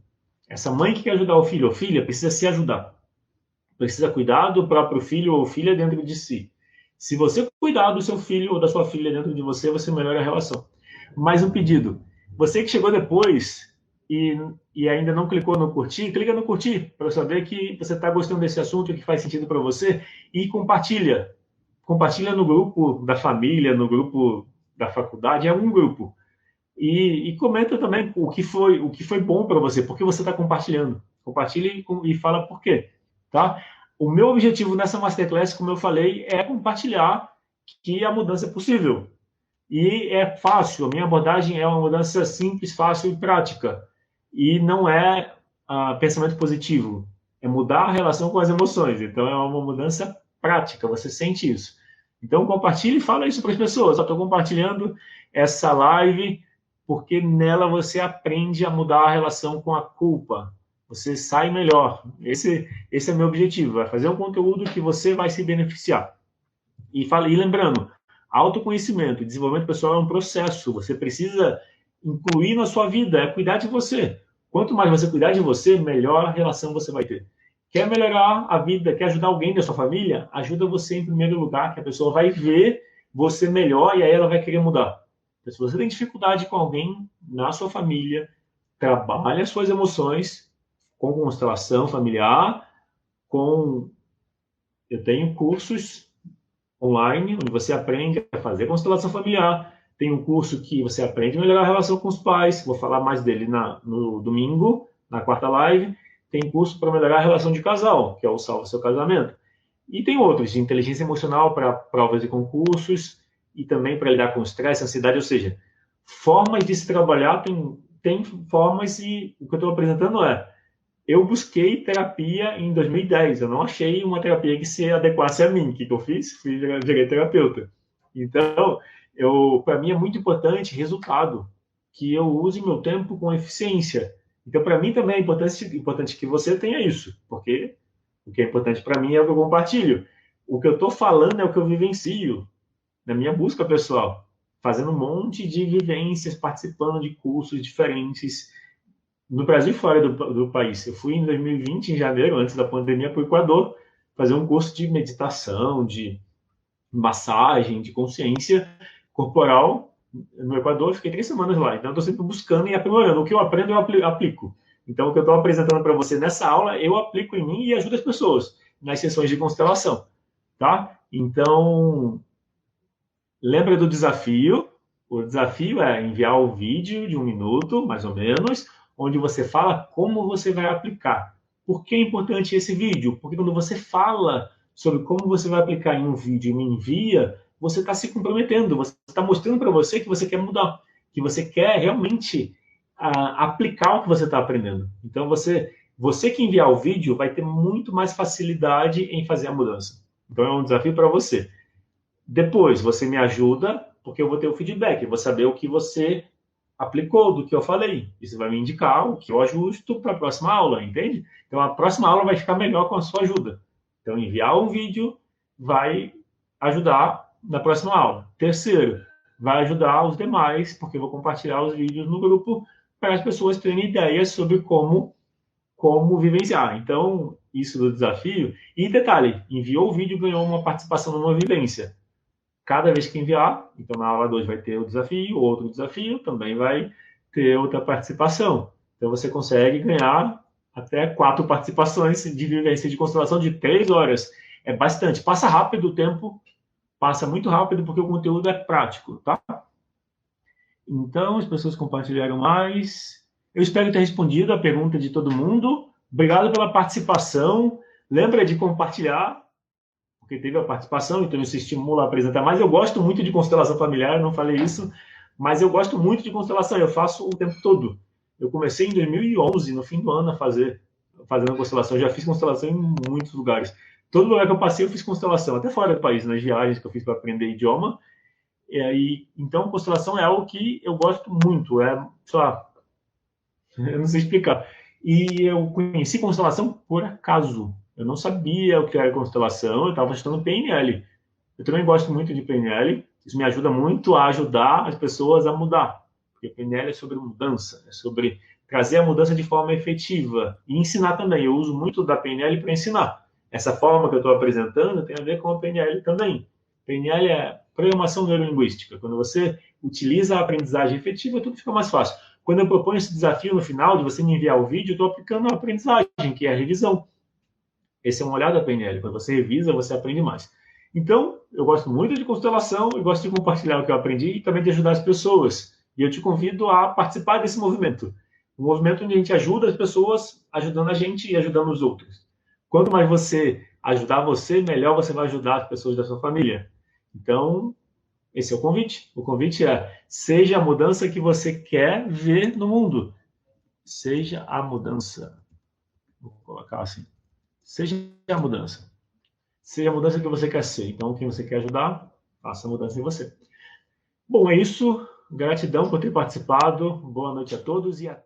Essa mãe que quer ajudar o filho ou filha precisa se ajudar. Precisa cuidar do próprio filho ou filha dentro de si. Se você cuidar do seu filho ou da sua filha dentro de você, você melhora a relação. Mais um pedido. Você que chegou depois e, e ainda não clicou no curtir, clica no curtir para eu saber que você está gostando desse assunto e que faz sentido para você e compartilha. Compartilha no grupo da família, no grupo da faculdade, é um grupo. E comenta também o que foi bom para você, porque você está compartilhando. Compartilhe e fala por quê, tá? O meu objetivo nessa Masterclass, como eu falei, é compartilhar que a mudança é possível. E é fácil, a minha abordagem é uma mudança simples, fácil e prática. E não é pensamento positivo, é mudar a relação com as emoções. Então é uma mudança prática, você sente isso. Então compartilhe e fala isso para as pessoas. Eu estou compartilhando essa live porque nela você aprende a mudar a relação com a culpa. Você sai melhor. Esse é meu objetivo, é fazer um conteúdo que você vai se beneficiar. E lembrando, autoconhecimento e desenvolvimento pessoal é um processo. Você precisa incluir na sua vida, é cuidar de você. Quanto mais você cuidar de você, melhor a relação você vai ter. Quer melhorar a vida, quer ajudar alguém da sua família? Ajuda você em primeiro lugar, que a pessoa vai ver você melhor e aí ela vai querer mudar. Então, se você tem dificuldade com alguém na sua família, trabalhe as suas emoções com constelação familiar, com... Eu tenho cursos online, onde você aprende a fazer constelação familiar. Tem um curso que você aprende a melhorar a relação com os pais, vou falar mais dele no domingo, na quarta live. Tem curso para melhorar a relação de casal, que é o Salva Seu Casamento. E tem outros, de inteligência emocional para provas e concursos, e também para lidar com estresse, ansiedade, ou seja, formas de se trabalhar, tem formas, e o que eu estou apresentando eu busquei terapia em 2010, eu não achei uma terapia que se adequasse a mim. O que eu fiz? Virei terapeuta. Então, para mim é muito importante resultado, que eu use meu tempo com eficiência. Então, para mim também é importante que você tenha isso, porque o que é importante para mim é o que eu compartilho. O que eu estou falando é o que eu vivencio na minha busca pessoal, fazendo um monte de vivências, participando de cursos diferentes no Brasil e fora do país. Eu fui em 2020, em janeiro, antes da pandemia, para o Equador, fazer um curso de meditação, de massagem, de consciência corporal no Equador. Fiquei 3 semanas lá. Então, estou sempre buscando e aprimorando. O que eu aprendo, eu aplico. Então, o que eu estou apresentando para você nessa aula, eu aplico em mim e ajudo as pessoas nas sessões de constelação. Tá? Então, lembra do desafio? O desafio é enviar o vídeo de 1 minuto, mais ou menos, onde você fala como você vai aplicar. Por que é importante esse vídeo? Porque quando você fala sobre como você vai aplicar em um vídeo e me envia, você está se comprometendo, você está mostrando para você que você quer mudar, que você quer realmente aplicar o que você está aprendendo. Então, você que enviar o vídeo vai ter muito mais facilidade em fazer a mudança. Então, é um desafio para você. Depois, você me ajuda, porque eu vou ter o feedback, eu vou saber o que você aplicou do que eu falei. Isso vai me indicar o que eu ajusto para a próxima aula, entende? Então, a próxima aula vai ficar melhor com a sua ajuda. Então, enviar um vídeo vai ajudar na próxima aula. Terceiro, vai ajudar os demais, porque eu vou compartilhar os vídeos no grupo para as pessoas terem ideias sobre como vivenciar. Então, isso do desafio. E detalhe, enviou o vídeo, ganhou uma participação numa vivência. Cada vez que enviar, então na aula 2 vai ter o desafio, outro desafio, também vai ter outra participação. Então você consegue ganhar até 4 participações de vivência de constelação de 3 horas. É bastante. Passa rápido o tempo, passa muito rápido porque o conteúdo é prático, tá? Então, as pessoas compartilharam mais. Eu espero ter respondido a pergunta de todo mundo. Obrigado pela participação. Lembra de compartilhar, porque teve a participação, então isso estimula a apresentar mais. Eu gosto muito de constelação familiar, não falei isso, mas eu gosto muito de constelação, eu faço o tempo todo. Eu comecei em 2011, no fim do ano, fazendo constelação. Eu já fiz constelação em muitos lugares. Todo lugar que eu passei, eu fiz constelação, até fora do país, nas viagens que eu fiz para aprender idioma. E aí, então, constelação é algo que eu gosto muito. Sei lá, eu não sei explicar. E eu conheci constelação por acaso. Eu não sabia o que era constelação, eu estava estudando PNL. Eu também gosto muito de PNL. Isso me ajuda muito a ajudar as pessoas a mudar. Porque PNL é sobre mudança, é sobre trazer a mudança de forma efetiva. E ensinar também. Eu uso muito da PNL para ensinar. Essa forma que eu estou apresentando tem a ver com a PNL também. PNL é programação neurolinguística. Quando você utiliza a aprendizagem efetiva, tudo fica mais fácil. Quando eu proponho esse desafio no final de você me enviar o vídeo, eu estou aplicando a aprendizagem, que é a revisão. Esse é um olhar da PNL. Quando você revisa, você aprende mais. Então, eu gosto muito de constelação, eu gosto de compartilhar o que eu aprendi e também de ajudar as pessoas. E eu te convido a participar desse movimento. Um movimento onde a gente ajuda as pessoas, ajudando a gente e ajudando os outros. Quanto mais você ajudar você, melhor você vai ajudar as pessoas da sua família. Então, esse é o convite. O convite é: seja a mudança que você quer ver no mundo. Seja a mudança. Vou colocar assim. Seja a mudança. Seja a mudança que você quer ser. Então, quem você quer ajudar, faça a mudança em você. Bom, é isso. Gratidão por ter participado. Boa noite a todos e até.